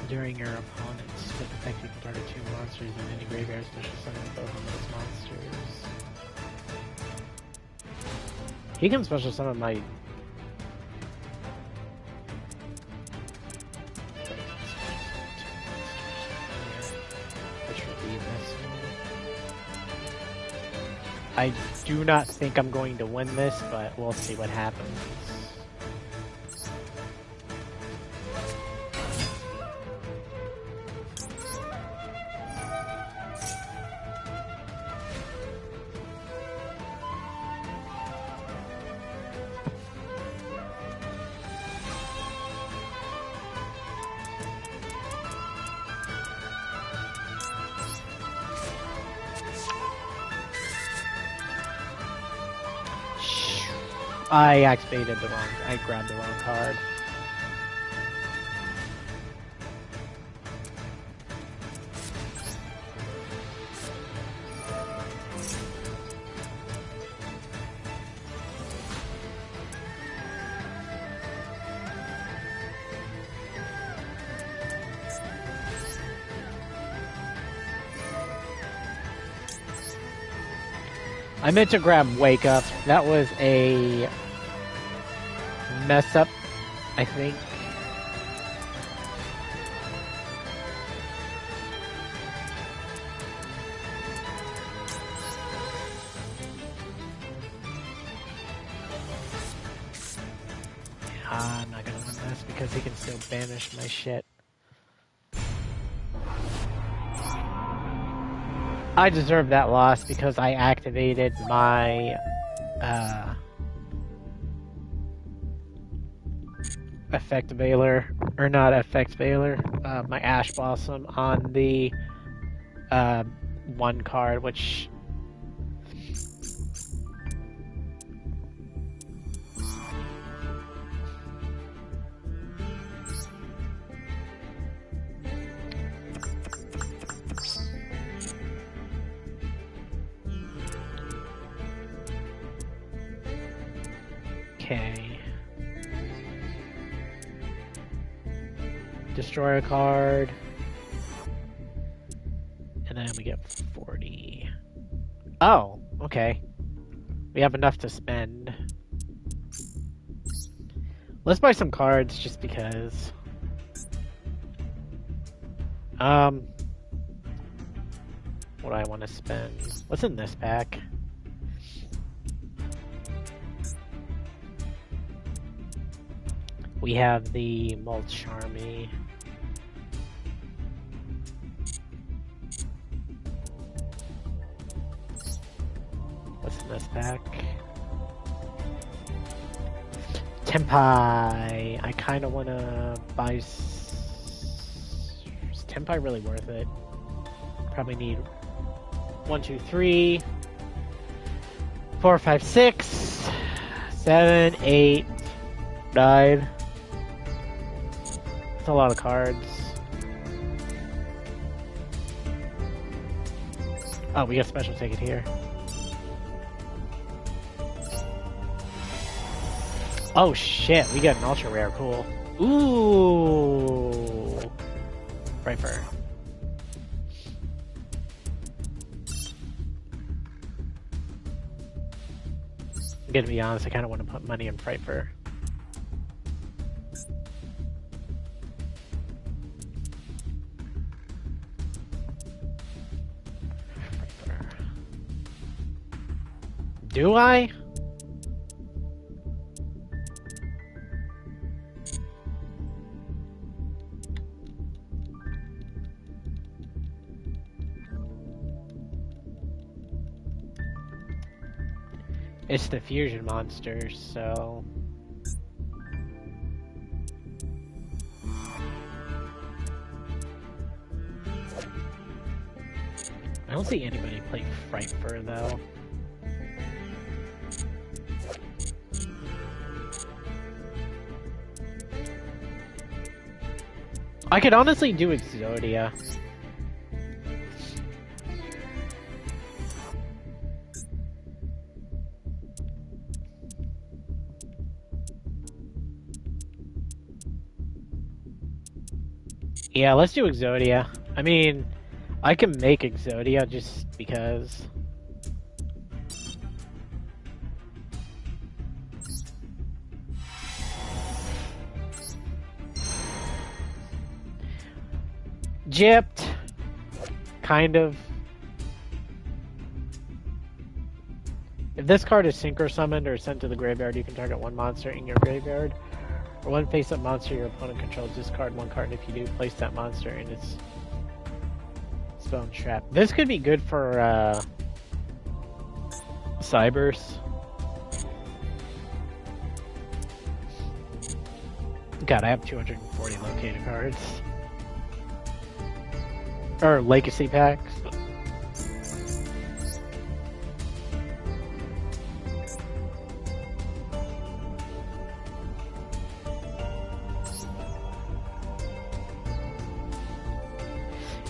During your opponent's flip effect, you can target 2 monsters in any graveyard special summon both of those monsters. He can special summon my... Which would be this one. I do not think I'm going to win this, but we'll see what happens. I activated the wrong... I grabbed the wrong card. I meant to grab Wake Up. That was a mess up, I think. I'm not gonna win this because he can still banish my shit. I deserve that loss because I activated my Effect Veiler, or not Effect Veiler, my Ash Blossom on the one card, which okay. Destroy a card. And then we get 40. Oh, okay. We have enough to spend. Let's buy some cards just because. What do I want to spend? What's in this pack? We have the Molcharmy. What's in this pack? Tempai. I kind of want to buy... Is Tempai really worth it? Probably need 1, 2, 3, 4, 5, 6, 7, 8, 9. That's a lot of cards. Oh, we got a special ticket here. Oh shit, we got an ultra rare, cool. Ooh. Right for her. I'm gonna be honest, I kinda wanna put money in Fright Fur. Do I? It's the fusion monster, so... I don't see anybody play Fright Fur, though. I could honestly do Exodia. Yeah, let's do Exodia. I mean, I can make Exodia just because. gypped. Kind of. If this card is synchro summoned or sent to the graveyard, you can target one monster in your graveyard. Or one face-up monster your opponent controls. Discard one card, and if you do, place that monster in its spell and trap. This could be good for Cybers. God, I have 240 located cards. Or legacy packs.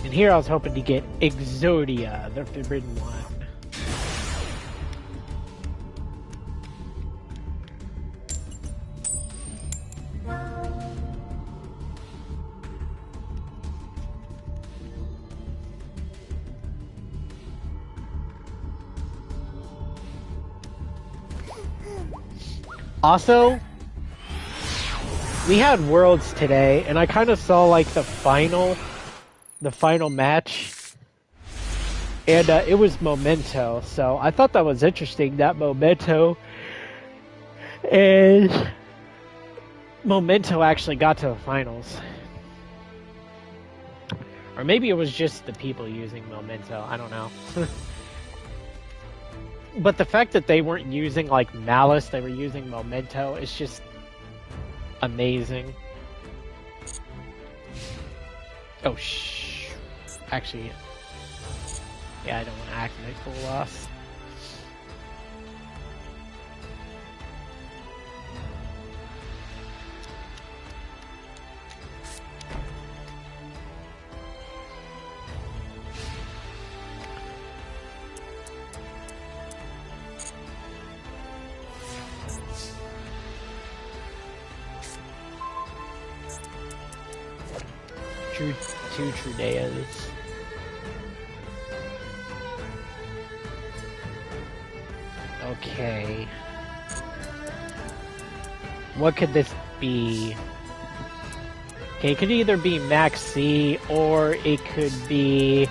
And here I was hoping to get Exodia, the Forbidden One. Also, we had Worlds today, and I kind of saw like the final match, and it was Memento. So I thought that was interesting. That Memento actually got to the finals, or maybe it was just the people using Memento. I don't know. But the fact that they weren't using like Malice, they were using Memento, is just amazing. Oh actually, yeah, I don't want to activate full loss. Two Trudeas. Okay. What could this be? Okay, it could either be Max C, or it could be...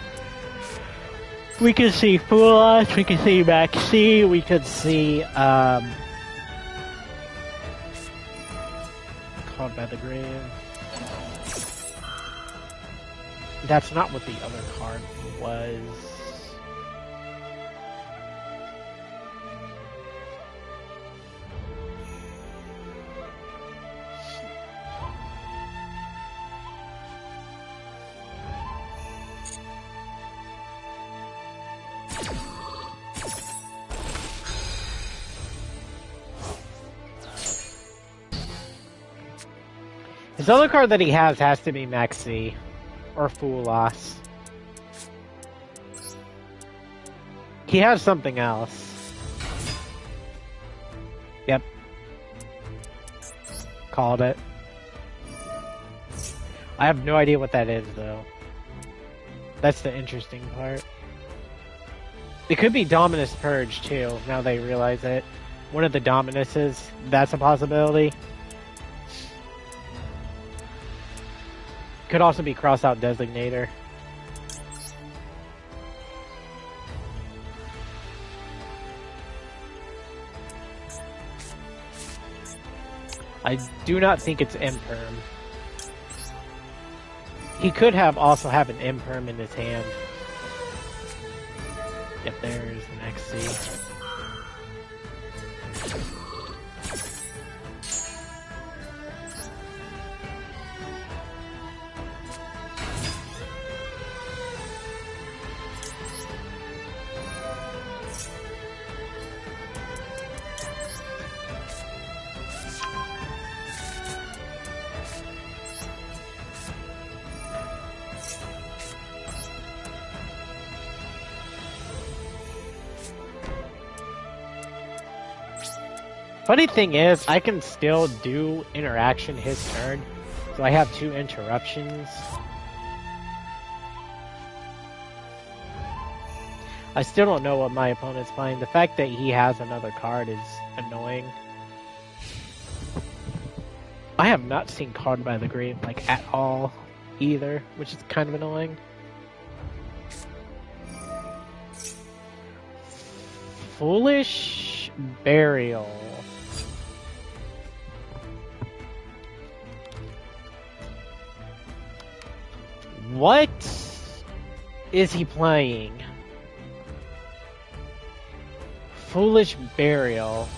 We could see Full Loss, we could see Max C, we could see, Caught by the Grave. That's not what the other card was. His other card that he has to be Maxi. Or Full Loss. He has something else. Yep. Called it. I have no idea what that is, though. That's the interesting part. It could be Dominus Purge, too, now they realize it. One of the Dominuses, that's a possibility. Could also be Cross-Out Designator. I do not think it's Imperm. He could also have an Imperm in his hand. Yep, there's the next C. Funny thing is, I can still do interaction his turn, so I have 2 interruptions. I still don't know what my opponent's playing. The fact that he has another card is annoying. I have not seen Caught by the Grave, like, at all. either, which is kind of annoying. Foolish Burial. What is he playing? Foolish Burial.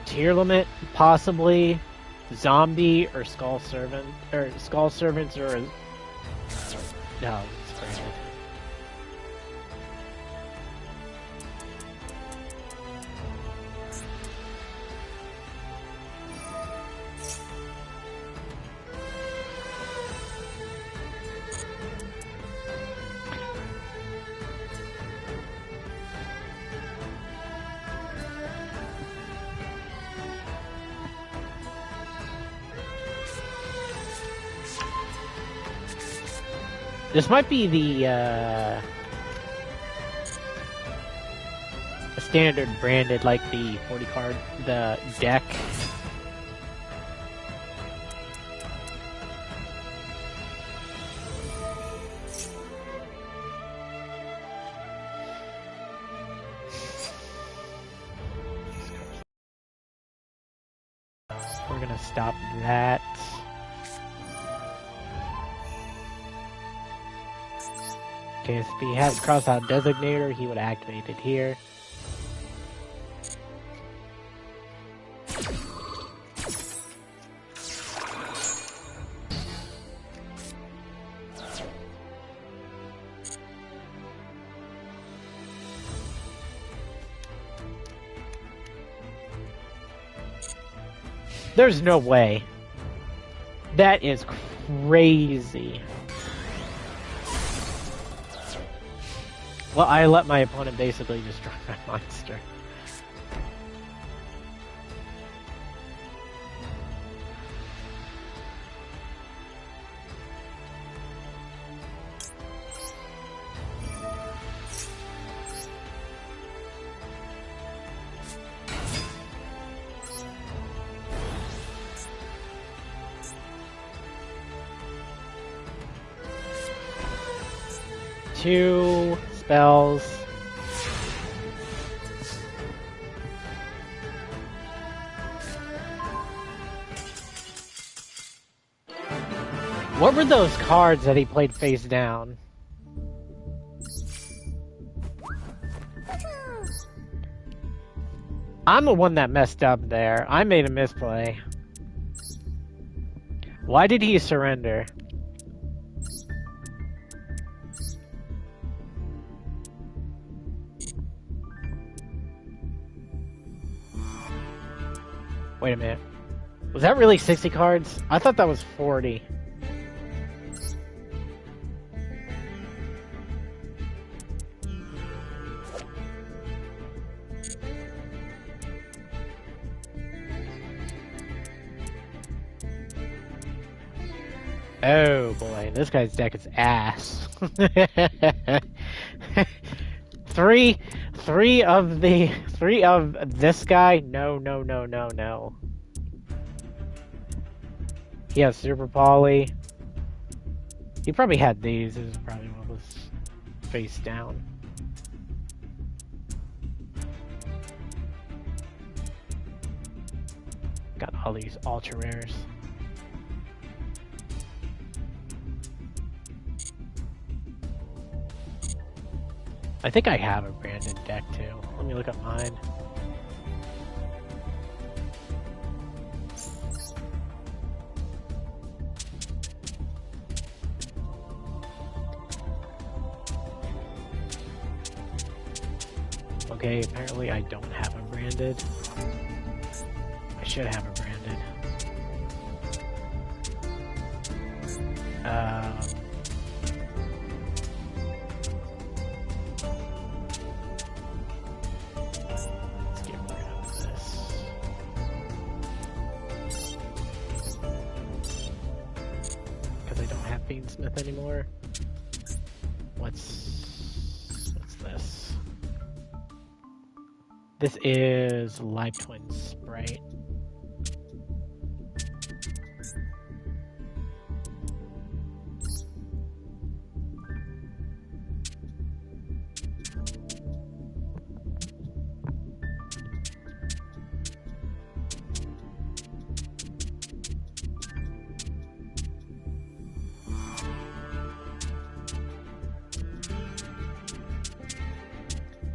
Tier limit, possibly. Zombie or Skull Servant, or Skull Servants, or no, it's branded. This might be the standard branded, like the 40 card, the deck. We're gonna stop that. Okay, if he has cross-out designator, he would activate it here. There's no way. That is crazy. Well, I let my opponent basically destroy my monster. Two spells. What were those cards that he played face down? I'm the one that messed up there. I made a misplay. Why did he surrender? Wait a minute. Was that really 60 cards? I thought that was 40. Oh boy, this guy's deck is ass. Three of this guy? No. He has Super Poly. He probably had these. This is probably what was face down. Got all these ultra rares. I think I have a branded deck too. Let me look at mine. Okay, apparently I don't have a branded. I should have a branded. Let's get rid of this. Because I don't have Fiendsmith anymore. What's this? This is Live Twin Sprite.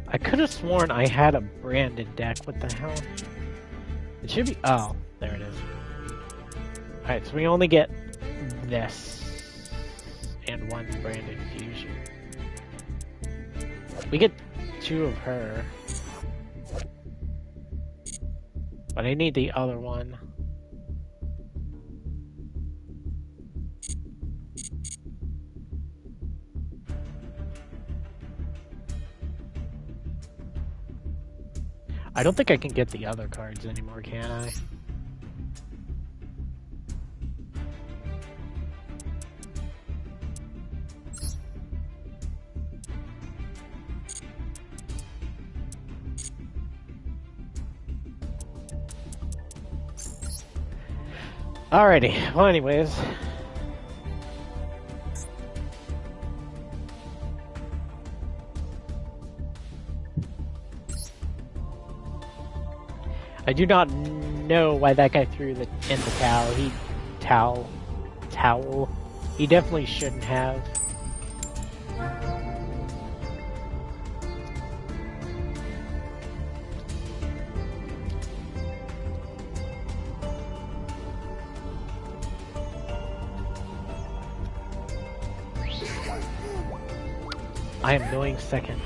I could have sworn I had a branded deck. What the hell? It should be... Oh, there it is. Alright, so we only get this and one branded fusion. We get 2 of her. But I need the other one. I don't think I can get the other cards anymore, can I? Alrighty, well anyways. I do not know why that guy threw in the towel. He definitely shouldn't have. I am going second.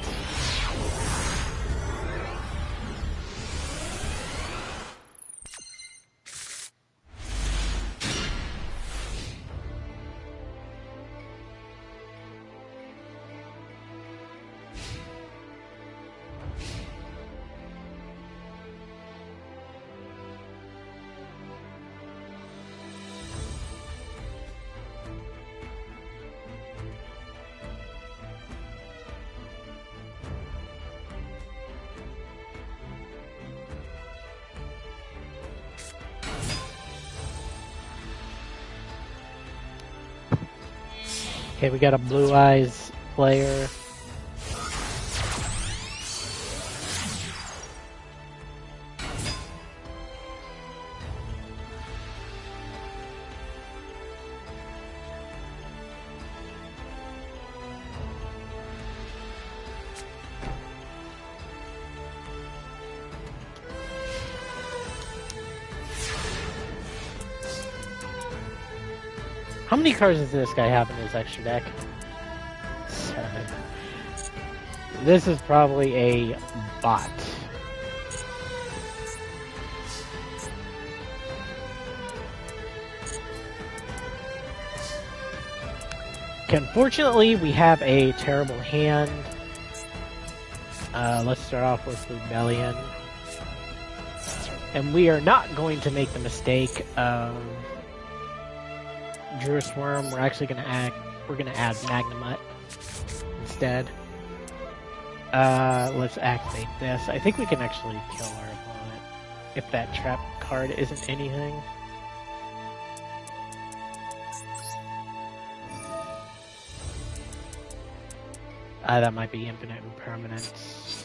Okay, we got a Blue Eyes player. How many cards does this guy have in his extra deck? 7. This is probably a bot. Okay, unfortunately, we have a terrible hand. Let's start off with Rebellion. And we are not going to make the mistake of Drew Swarm. We're actually gonna add Magnamut instead. Let's activate this. I think we can actually kill our opponent if that trap card isn't anything. That might be infinite impermanence.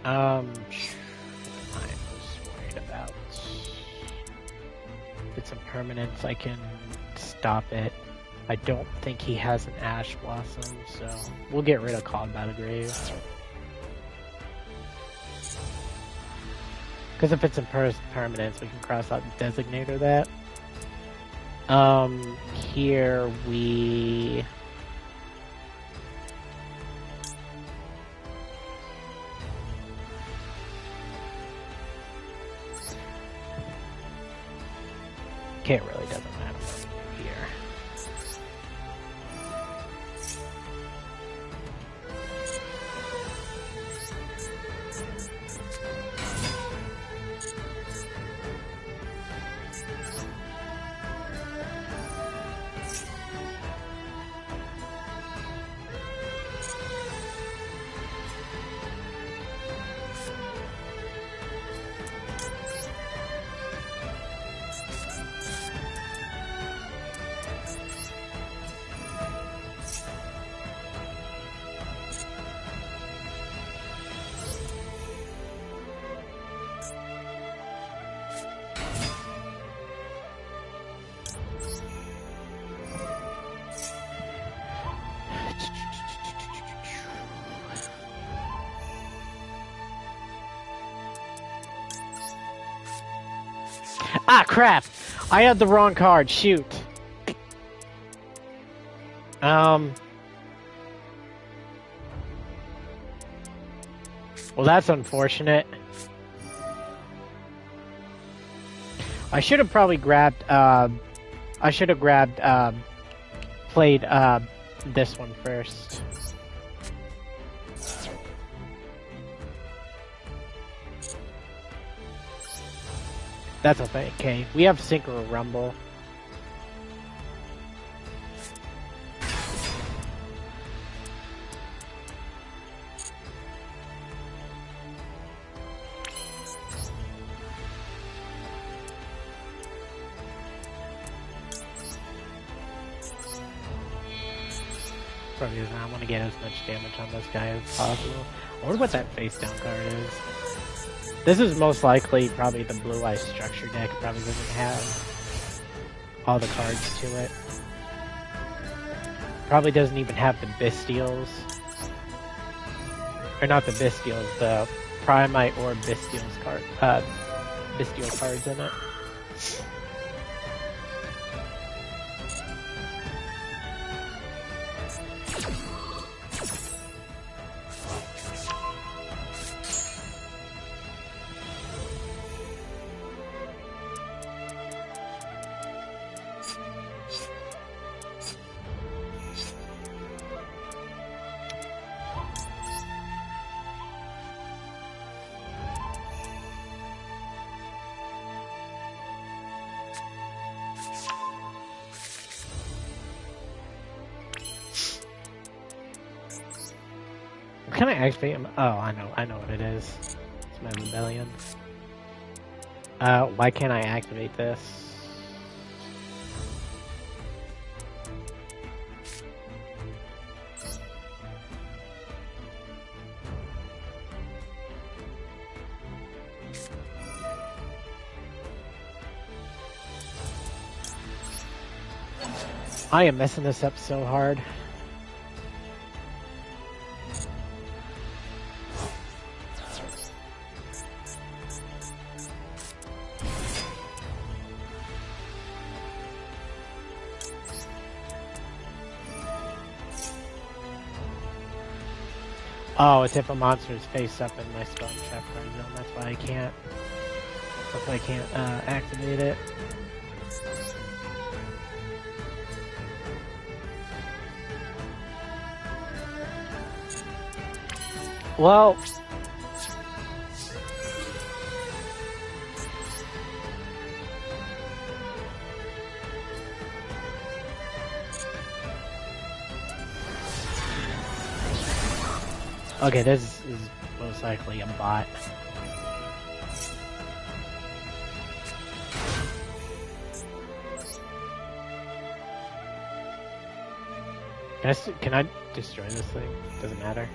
What am I most worried about? If it's impermanence, I can stop it. I don't think he has an Ash Blossom, so we'll get rid of Called by the Grave. Because if it's impermanence, we can cross out the designator that. Here we... Okay, it really doesn't matter what we do here. Ah, crap! I had the wrong card. Shoot. Well, that's unfortunate. I should have probably grabbed, I should have grabbed, played, this one first. That's okay. We have Synchro Rumble. Probably does not want to get as much damage on this guy as possible. I wonder what that face down card is. This is most likely probably the Blue Eye Structure deck. It probably doesn't have all the cards to it. Probably doesn't even have the Bystials. Or not the Bystials, the Primite or Bystials card, Bystial cards in it. Can I activate him? Oh, I know what it is. It's my rebellion. Why can't I activate this? I am messing this up so hard. Oh, it's if a monster's face up in my spell and trap card zone. That's why I can't. That's why I can't activate it. Well. Okay, this is most likely a bot. Can I destroy this thing? Doesn't matter.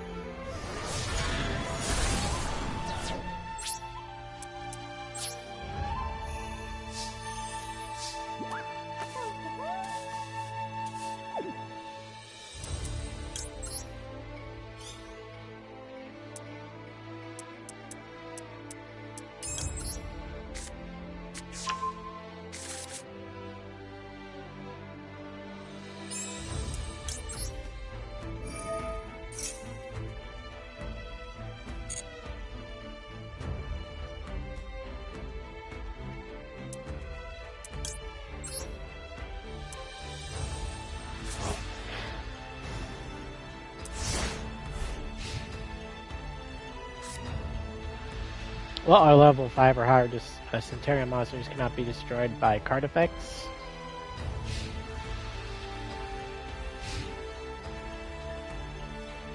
Well, our level 5 or higher Centur-Ions monsters cannot be destroyed by card effects.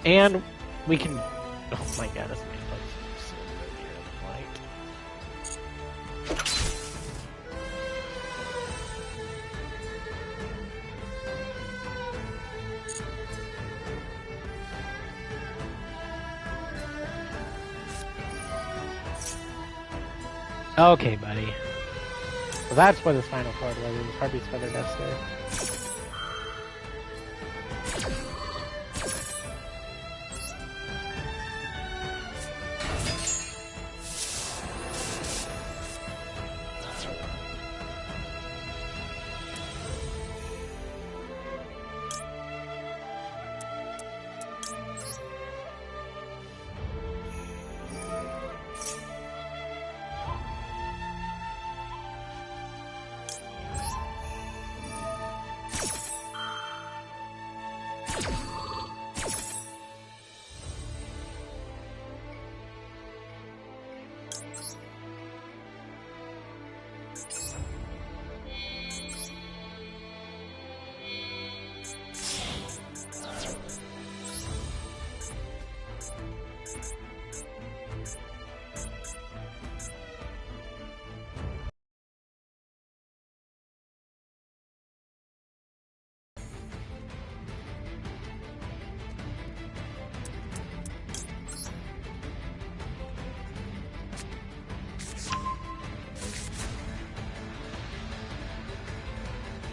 And we can... Oh my god, this makes so good here in the light. Okay, buddy. Well, that's what his final card was. It was Harpy's Feather Duster.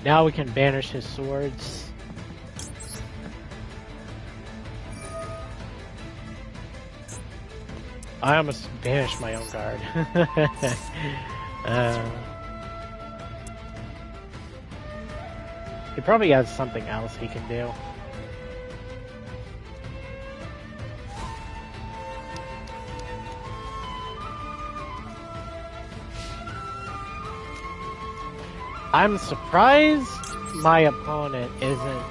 Now we can banish his swords. I almost banished my own guard. He probably has something else he can do. I'm surprised my opponent isn't.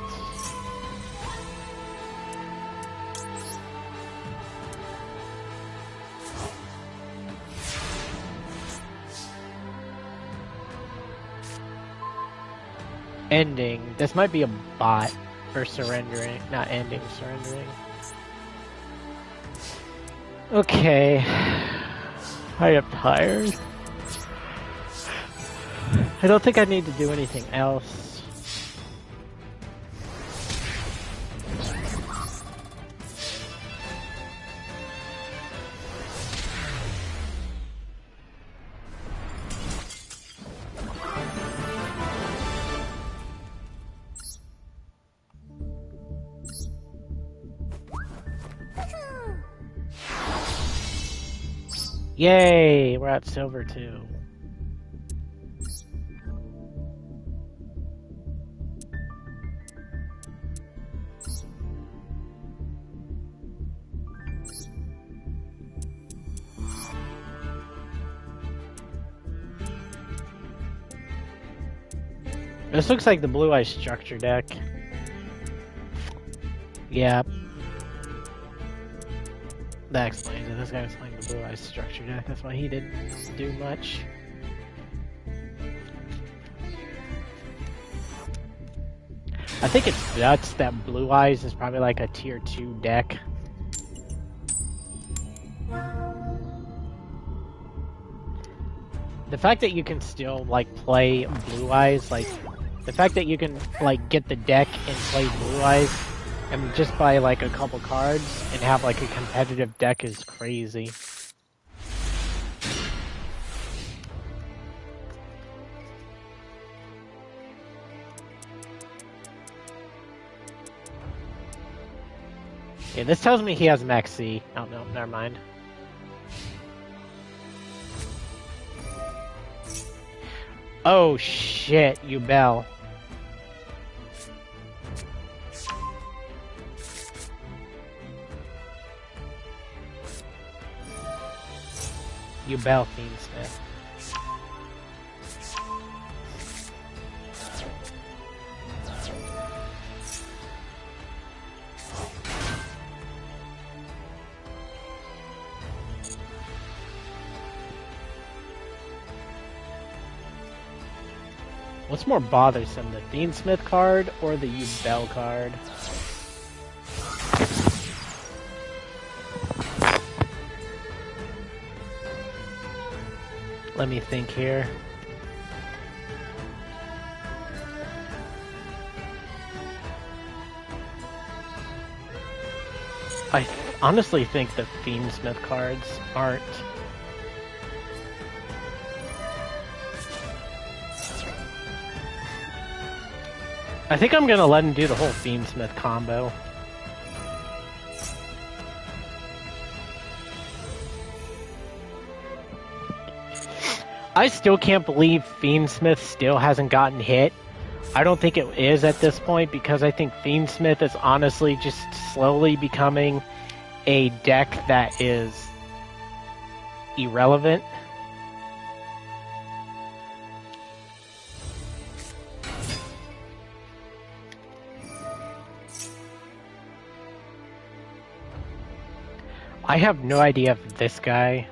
Ending. This might be a bot for surrendering. Not ending, surrendering. Okay. I am tired. I don't think I need to do anything else. Yay! We're at silver 2. This looks like the Blue Eye structure deck. Yeah. That explains it. This guy was playing the Blue Eye structure deck. That's why he didn't do much. I think it's nuts that Blue Eyes is probably like a tier 2 deck. The fact that you can still like play Blue Eyes, like the fact that you can like get the deck and play Blue Eyes and just buy like a couple cards and have like a competitive deck is crazy. Yeah, this tells me he has Max C. Oh no, never mind. Oh shit, Yubel. Yubel Fiendsmith. What's more bothersome, the Fiendsmith card or the Yubel card? Let me think here. I honestly think the Fiendsmith cards aren't. I think I'm gonna let him do the whole Fiendsmith combo. I still can't believe Fiendsmith still hasn't gotten hit. I don't think it is at this point because I think Fiendsmith is honestly just slowly becoming a deck that is irrelevant. I have no idea if this guy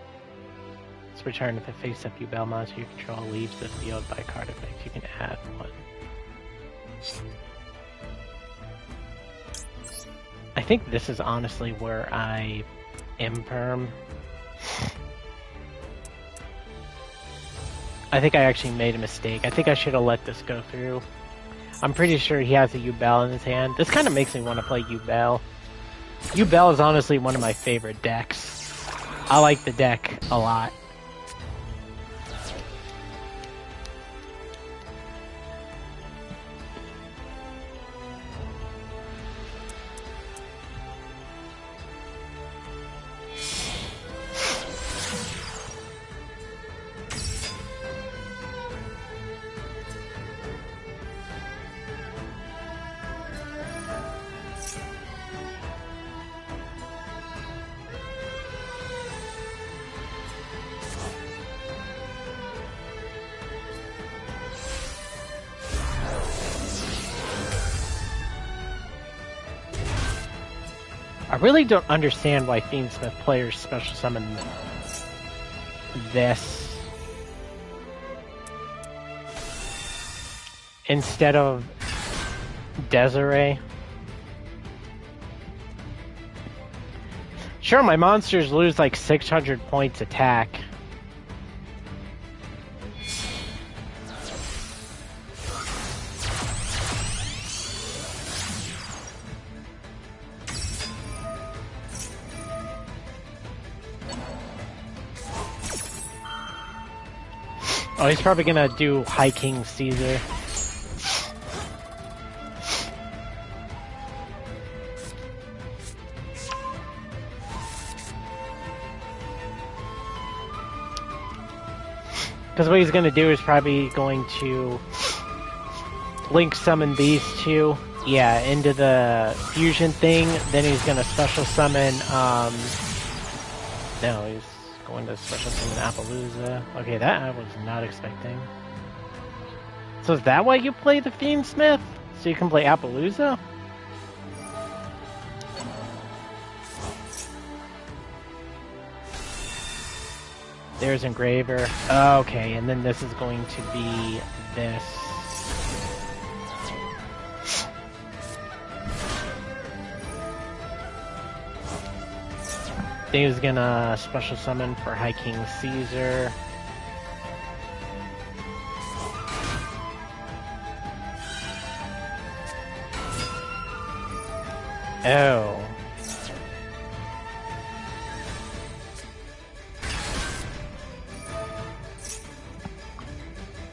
Split turn, if a face-up Yubel monster you control leaves the field by card effect, you can add one. I think this is honestly where I imperm. I think I actually made a mistake. I think I should have let this go through. I'm pretty sure he has a Yubel in his hand. This kind of makes me want to play Yubel. Yubel is honestly one of my favorite decks. I like the deck a lot. I really don't understand why Fiendsmith players special summon this instead of Desiree. Sure, my monsters lose like 600 points attack. Oh, he's probably gonna do High King Caesar. Because what he's gonna do is probably going to link summon these two, yeah, into the fusion thing. Then he's gonna special summon, no, he's going to special summon Appaloosa. Okay, that I was not expecting. So is that why you play the Fiendsmith? So you can play Appaloosa? There's Engraver. Okay, and then this is going to be this. He was gonna special summon for High King Caesar. Oh.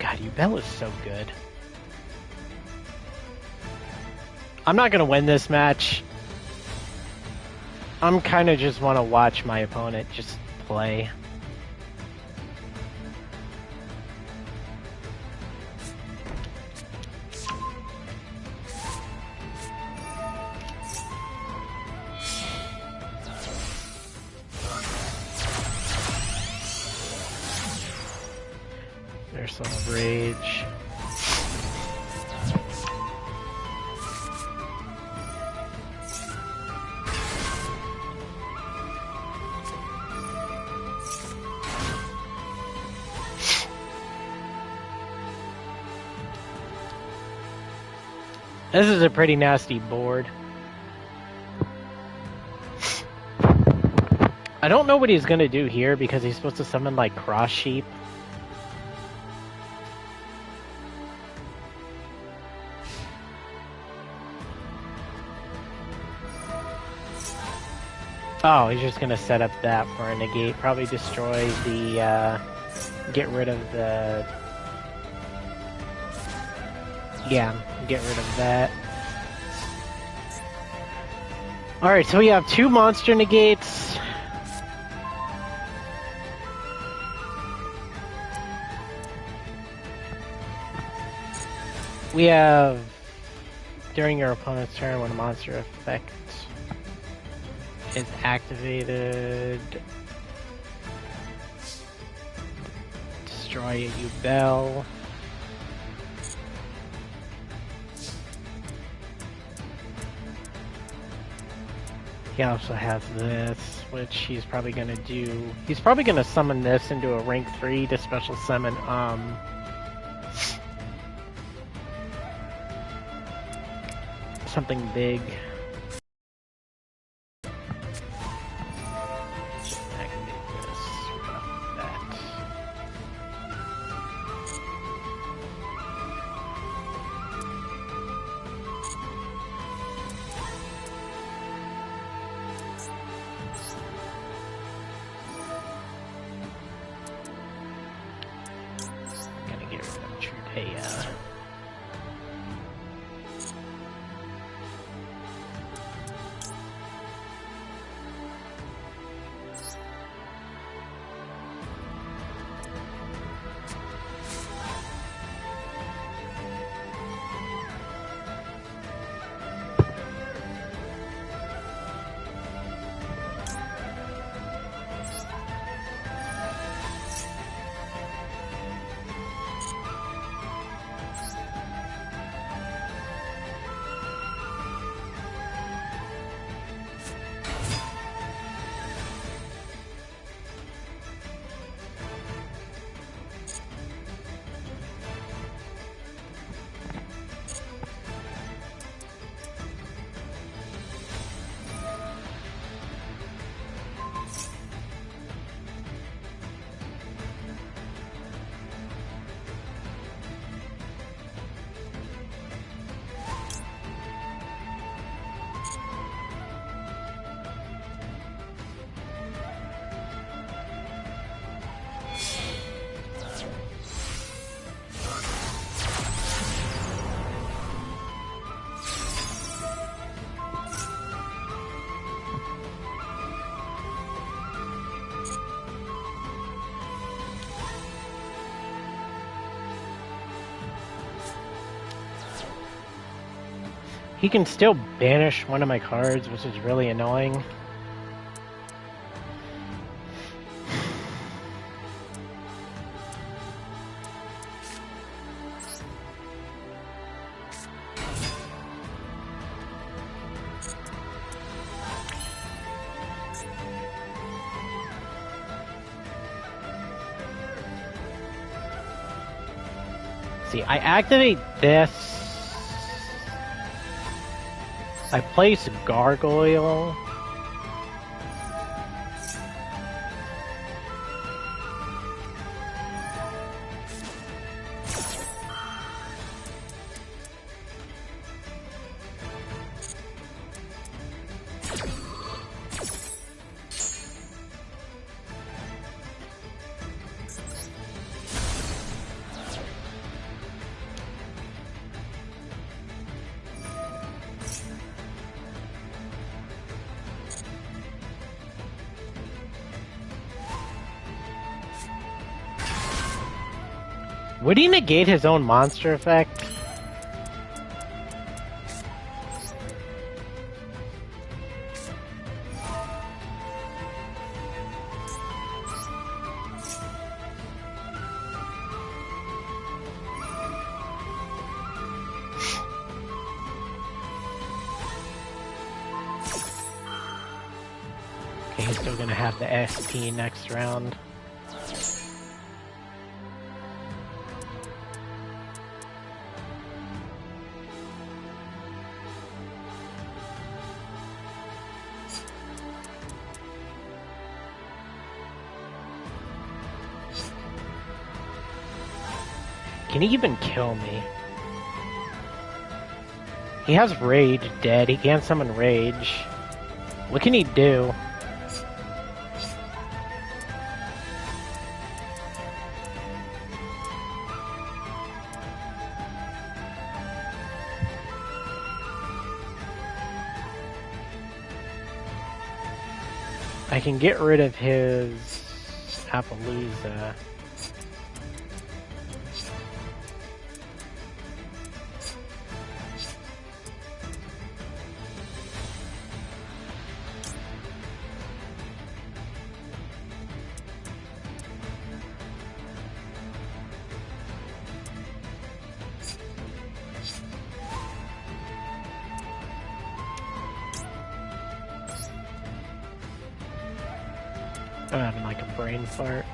God, Yubel is so good. I'm not gonna win this match. I'm kind of just want to watch my opponent just play. There's some rage. This is a pretty nasty board. I don't know what he's gonna do here because he's supposed to summon like Cross Sheep. Oh, he's just gonna set up that for a negate. Probably destroy the, get rid of the... Yeah, get rid of that. Alright, so we have 2 monster negates. We have... During your opponent's turn, when a monster effect is activated, destroy a Yubel. He also has this, which he's probably gonna do. He's probably gonna summon this into a rank 3 to special summon something big. Activate this right off the bat. Gonna get rid of Trudea. He can still banish one of my cards, which is really annoying. See, I activate this. I place Gargoyle. Would he negate his own monster effect? Okay, he's still gonna have the SP next round. Can he even kill me? He has Rage dead. He can't summon Rage. What can he do? I can get rid of his Appaloosa. I'm having like a brain fart.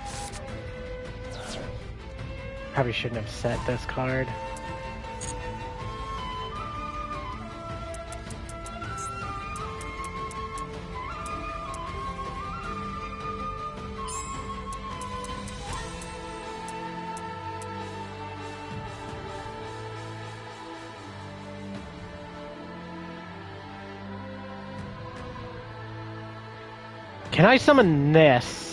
Probably shouldn't have set this card. Can I summon this?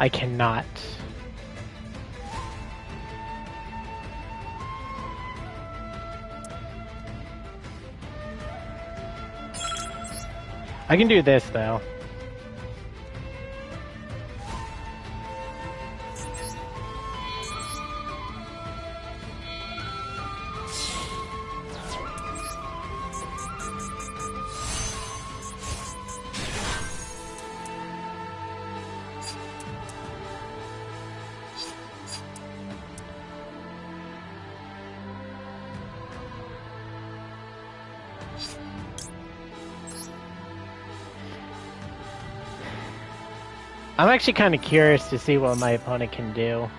I cannot. I can do this though. I'm actually kind of curious to see what my opponent can do.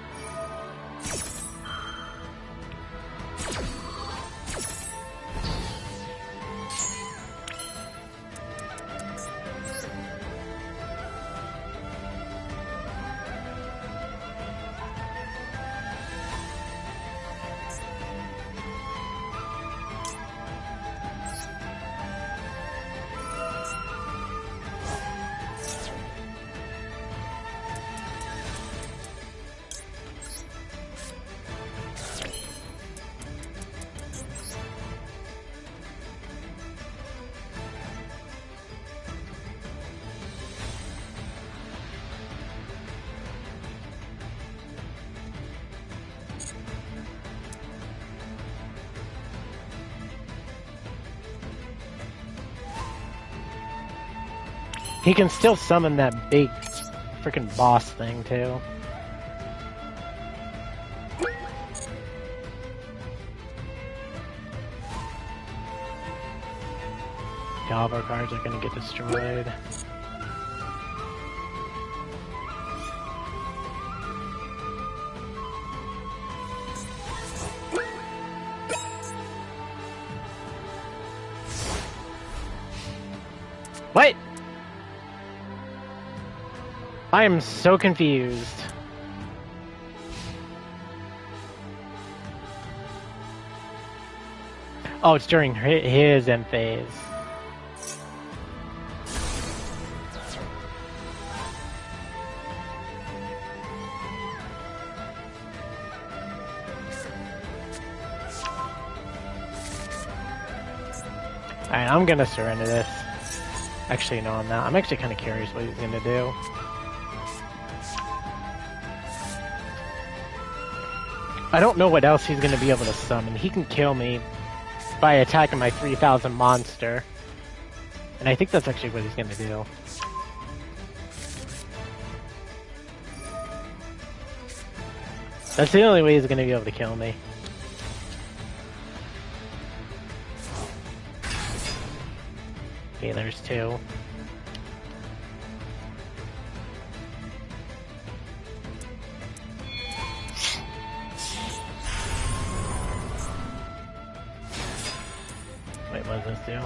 He can still summon that big freaking boss thing too. All of our cards are gonna get destroyed. What? I am so confused. Oh, it's during his end phase. Alright, I'm gonna surrender this. Actually, no, I'm not. I'm actually kind of curious what he's gonna do. I don't know what else he's gonna be able to summon. He can kill me by attacking my 3000 monster. And I think that's actually what he's gonna do. That's the only way he's gonna be able to kill me. Okay, there's two. Wait, what does this do?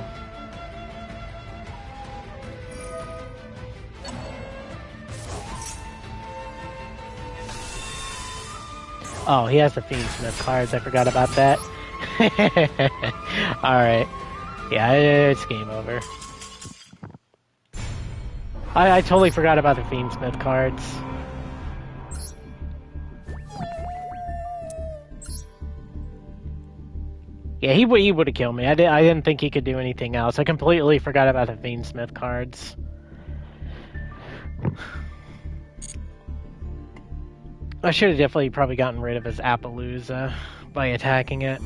Oh, he has the Fiendsmith cards. I forgot about that. Alright. Yeah, it's game over. I totally forgot about the Fiendsmith cards. Yeah, he would have killed me. I didn't think he could do anything else. I completely forgot about the Fiendsmith cards. I should have definitely probably gotten rid of his Appaloosa by attacking it.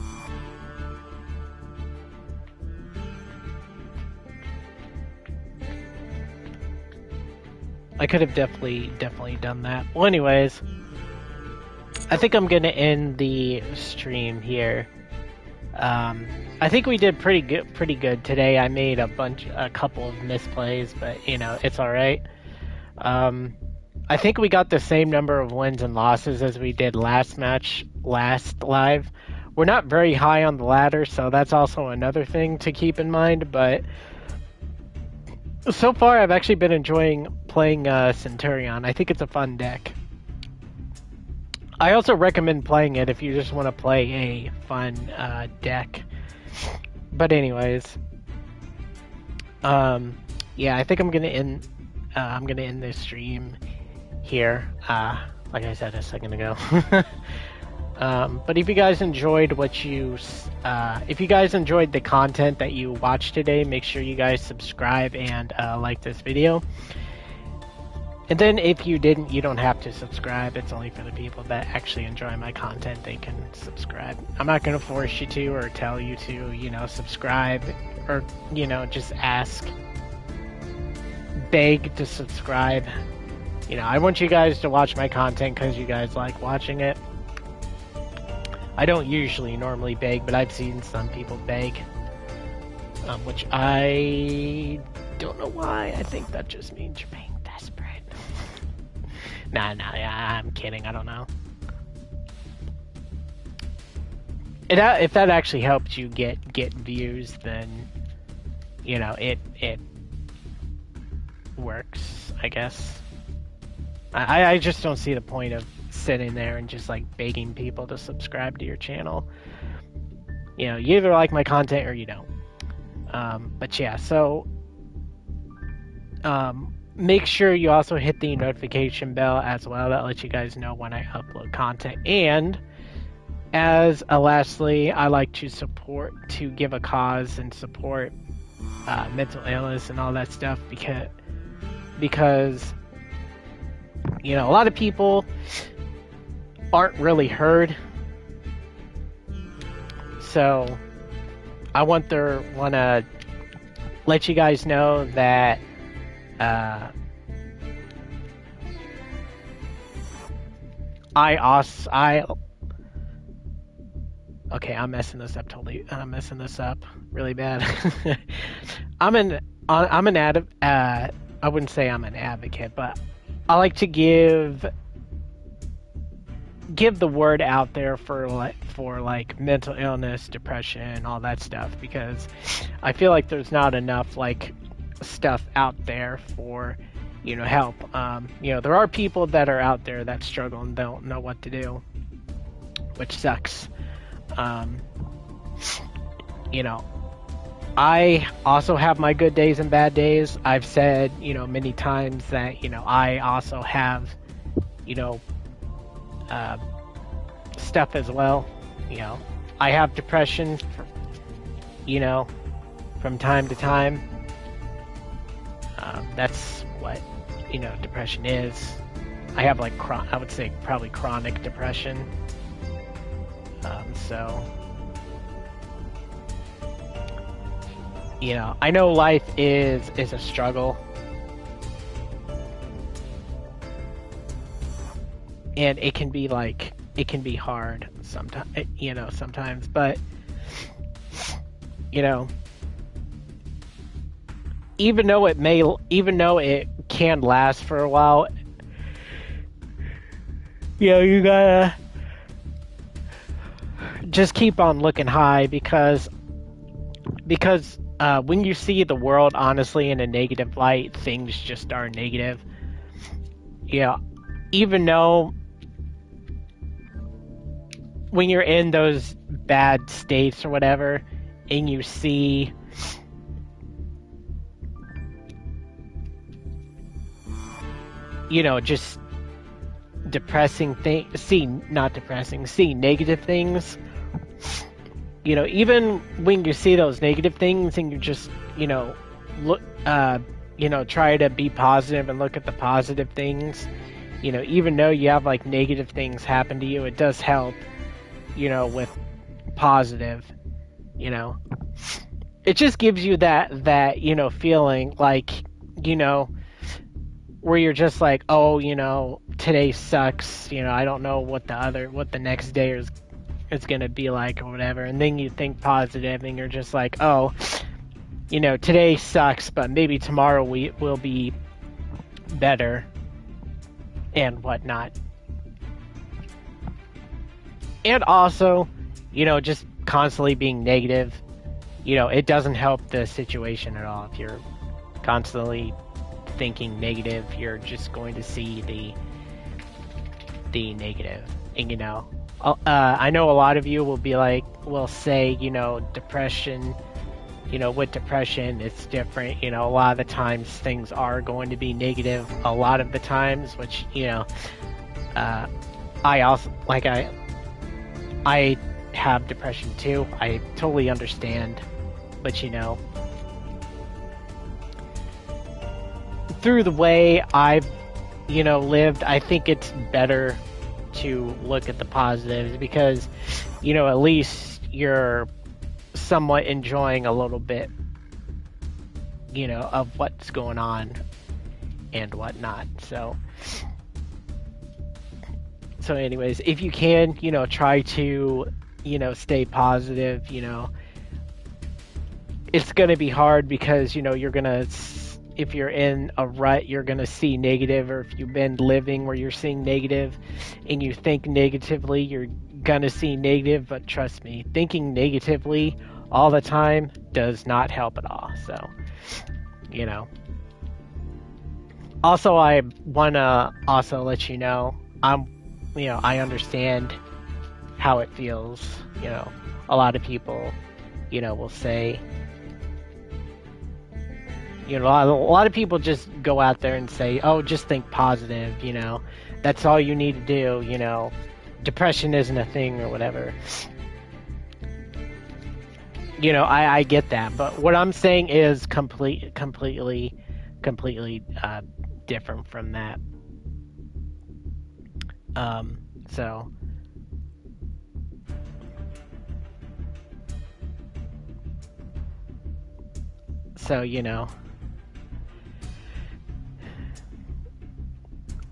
I could have definitely done that. Well, anyways, I think I'm gonna end the stream here. I think we did pretty good today. I made a couple of misplays, but you know, it's all right. I think we got the same number of wins and losses as we did last live. We're not very high on the ladder, so that's also another thing to keep in mind, but so far I've actually been enjoying playing Centur-Ion. I think it's a fun deck. I also recommend playing it if you just want to play a fun deck. But anyways, yeah, I think I'm gonna end this stream here. Like I said a second ago. But if you guys enjoyed if you guys enjoyed the content that you watched today, make sure you guys subscribe and like this video. And then if you didn't, you don't have to subscribe. It's only for the people that actually enjoy my content. They can subscribe. I'm not going to force you to or tell you to, you know, subscribe or, you know, just beg to subscribe. You know, I want you guys to watch my content because you guys like watching it. I don't normally beg, but I've seen some people beg. Which I don't know why. I think that just means you're being desperate. Nah, I'm kidding. I don't know. If that actually helps you get views, then you know it works, I guess. I just don't see the point of sitting there and just like begging people to subscribe to your channel. You know, you either like my content or you don't. But yeah, so make sure you also hit the notification bell as well. That lets you guys know when I upload content. And as lastly, I like to give a cause and support mental illness and all that stuff because you know, a lot of people aren't really heard. So I want to let you guys know that okay, I'm messing this up totally. I'm messing this up really bad. I wouldn't say I'm an advocate, but I like to give the word out there for like mental illness, depression, all that stuff, because I feel like there's not enough like stuff out there for, you know, help. You know, there are people that are out there that struggle and don't know what to do, which sucks. You know, I also have my good days and bad days. I've said, you know, many times that, you know, I also have, you know, stuff as well. You know, I have depression, you know, from time to time. That's what, you know, depression is. I have like I would say probably chronic depression. So, you know, I know life is a struggle, and it can be hard sometimes, but you know, even though it can last for a while, you know, you gotta just keep on looking high, because when you see the world honestly in a negative light, things just are negative. Yeah, even though when you're in those bad states or whatever, and you see just depressing things, see negative things, even when you see those negative things and you just, look, try to be positive and look at the positive things, even though you have like negative things happen to you, it does help, with positive, it just gives you that feeling like, where you're just like, oh, today sucks, I don't know what the next day is gonna be like or whatever, and then you think positive and you're just like, oh, today sucks, but maybe tomorrow will be better and whatnot. And also, just constantly being negative, it doesn't help the situation at all. If you're constantly thinking negative, you're just going to see the negative. And I know a lot of you will say, depression, with depression it's different. A lot of the times things are going to be negative a lot of the times, which I also I have depression too. I totally understand, but through the way I've lived, I think it's better to look at the positives, because at least you're somewhat enjoying a little bit of what's going on and whatnot. So anyways, if you can, try to stay positive. It's gonna be hard because you're gonna, if you're in a rut, you're going to see negative, or if you've been living where you're seeing negative and you think negatively, you're going to see negative. But trust me, thinking negatively all the time does not help at all. So, Also, I want to also let you know, I understand how it feels. A lot of people, will say, a lot of people just go out there and say, oh, just think positive, that's all you need to do, depression isn't a thing or whatever. I get that, but what I'm saying is completely different from that. So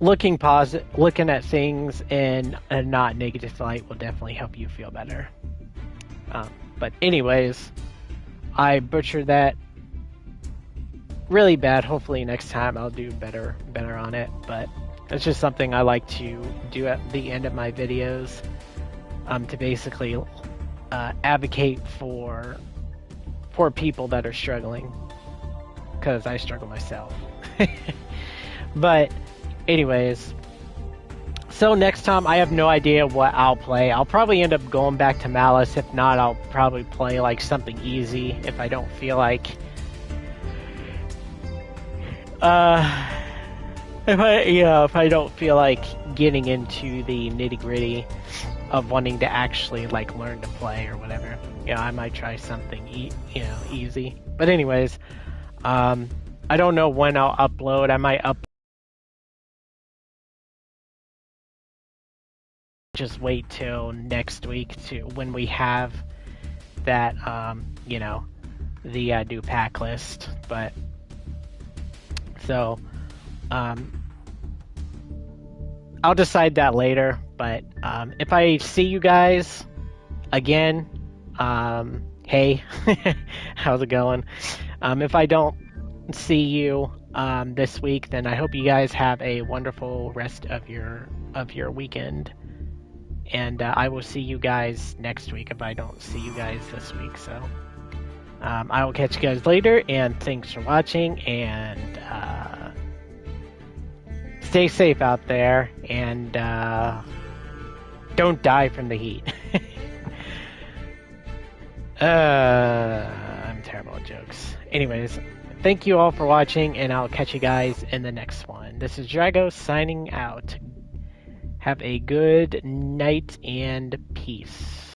looking at things in a not negative light will definitely help you feel better. But anyways, I butchered that really bad. Hopefully next time I'll do better on it, but it's just something I like to do at the end of my videos, to basically advocate for people that are struggling, because I struggle myself. But anyways, so next time I have no idea what I'll play. I'll probably end up going back to Malice. If not, I'll probably play like something easy if I don't feel like if I don't feel like getting into the nitty-gritty of wanting to actually like learn to play or whatever. I might try something easy. But anyways, I don't know when I'll upload. I might just wait till next week to when we have that the new pack list. But so I'll decide that later. But if I see you guys again, hey, how's it going? If I don't see you this week, then I hope you guys have a wonderful rest of your weekend. And I will see you guys next week if I don't see you guys this week. So I will catch you guys later, and thanks for watching, and stay safe out there, and don't die from the heat. I'm terrible at jokes. Anyways, thank you all for watching, and I'll catch you guys in the next one. This is Drago signing out. Have a good night and peace.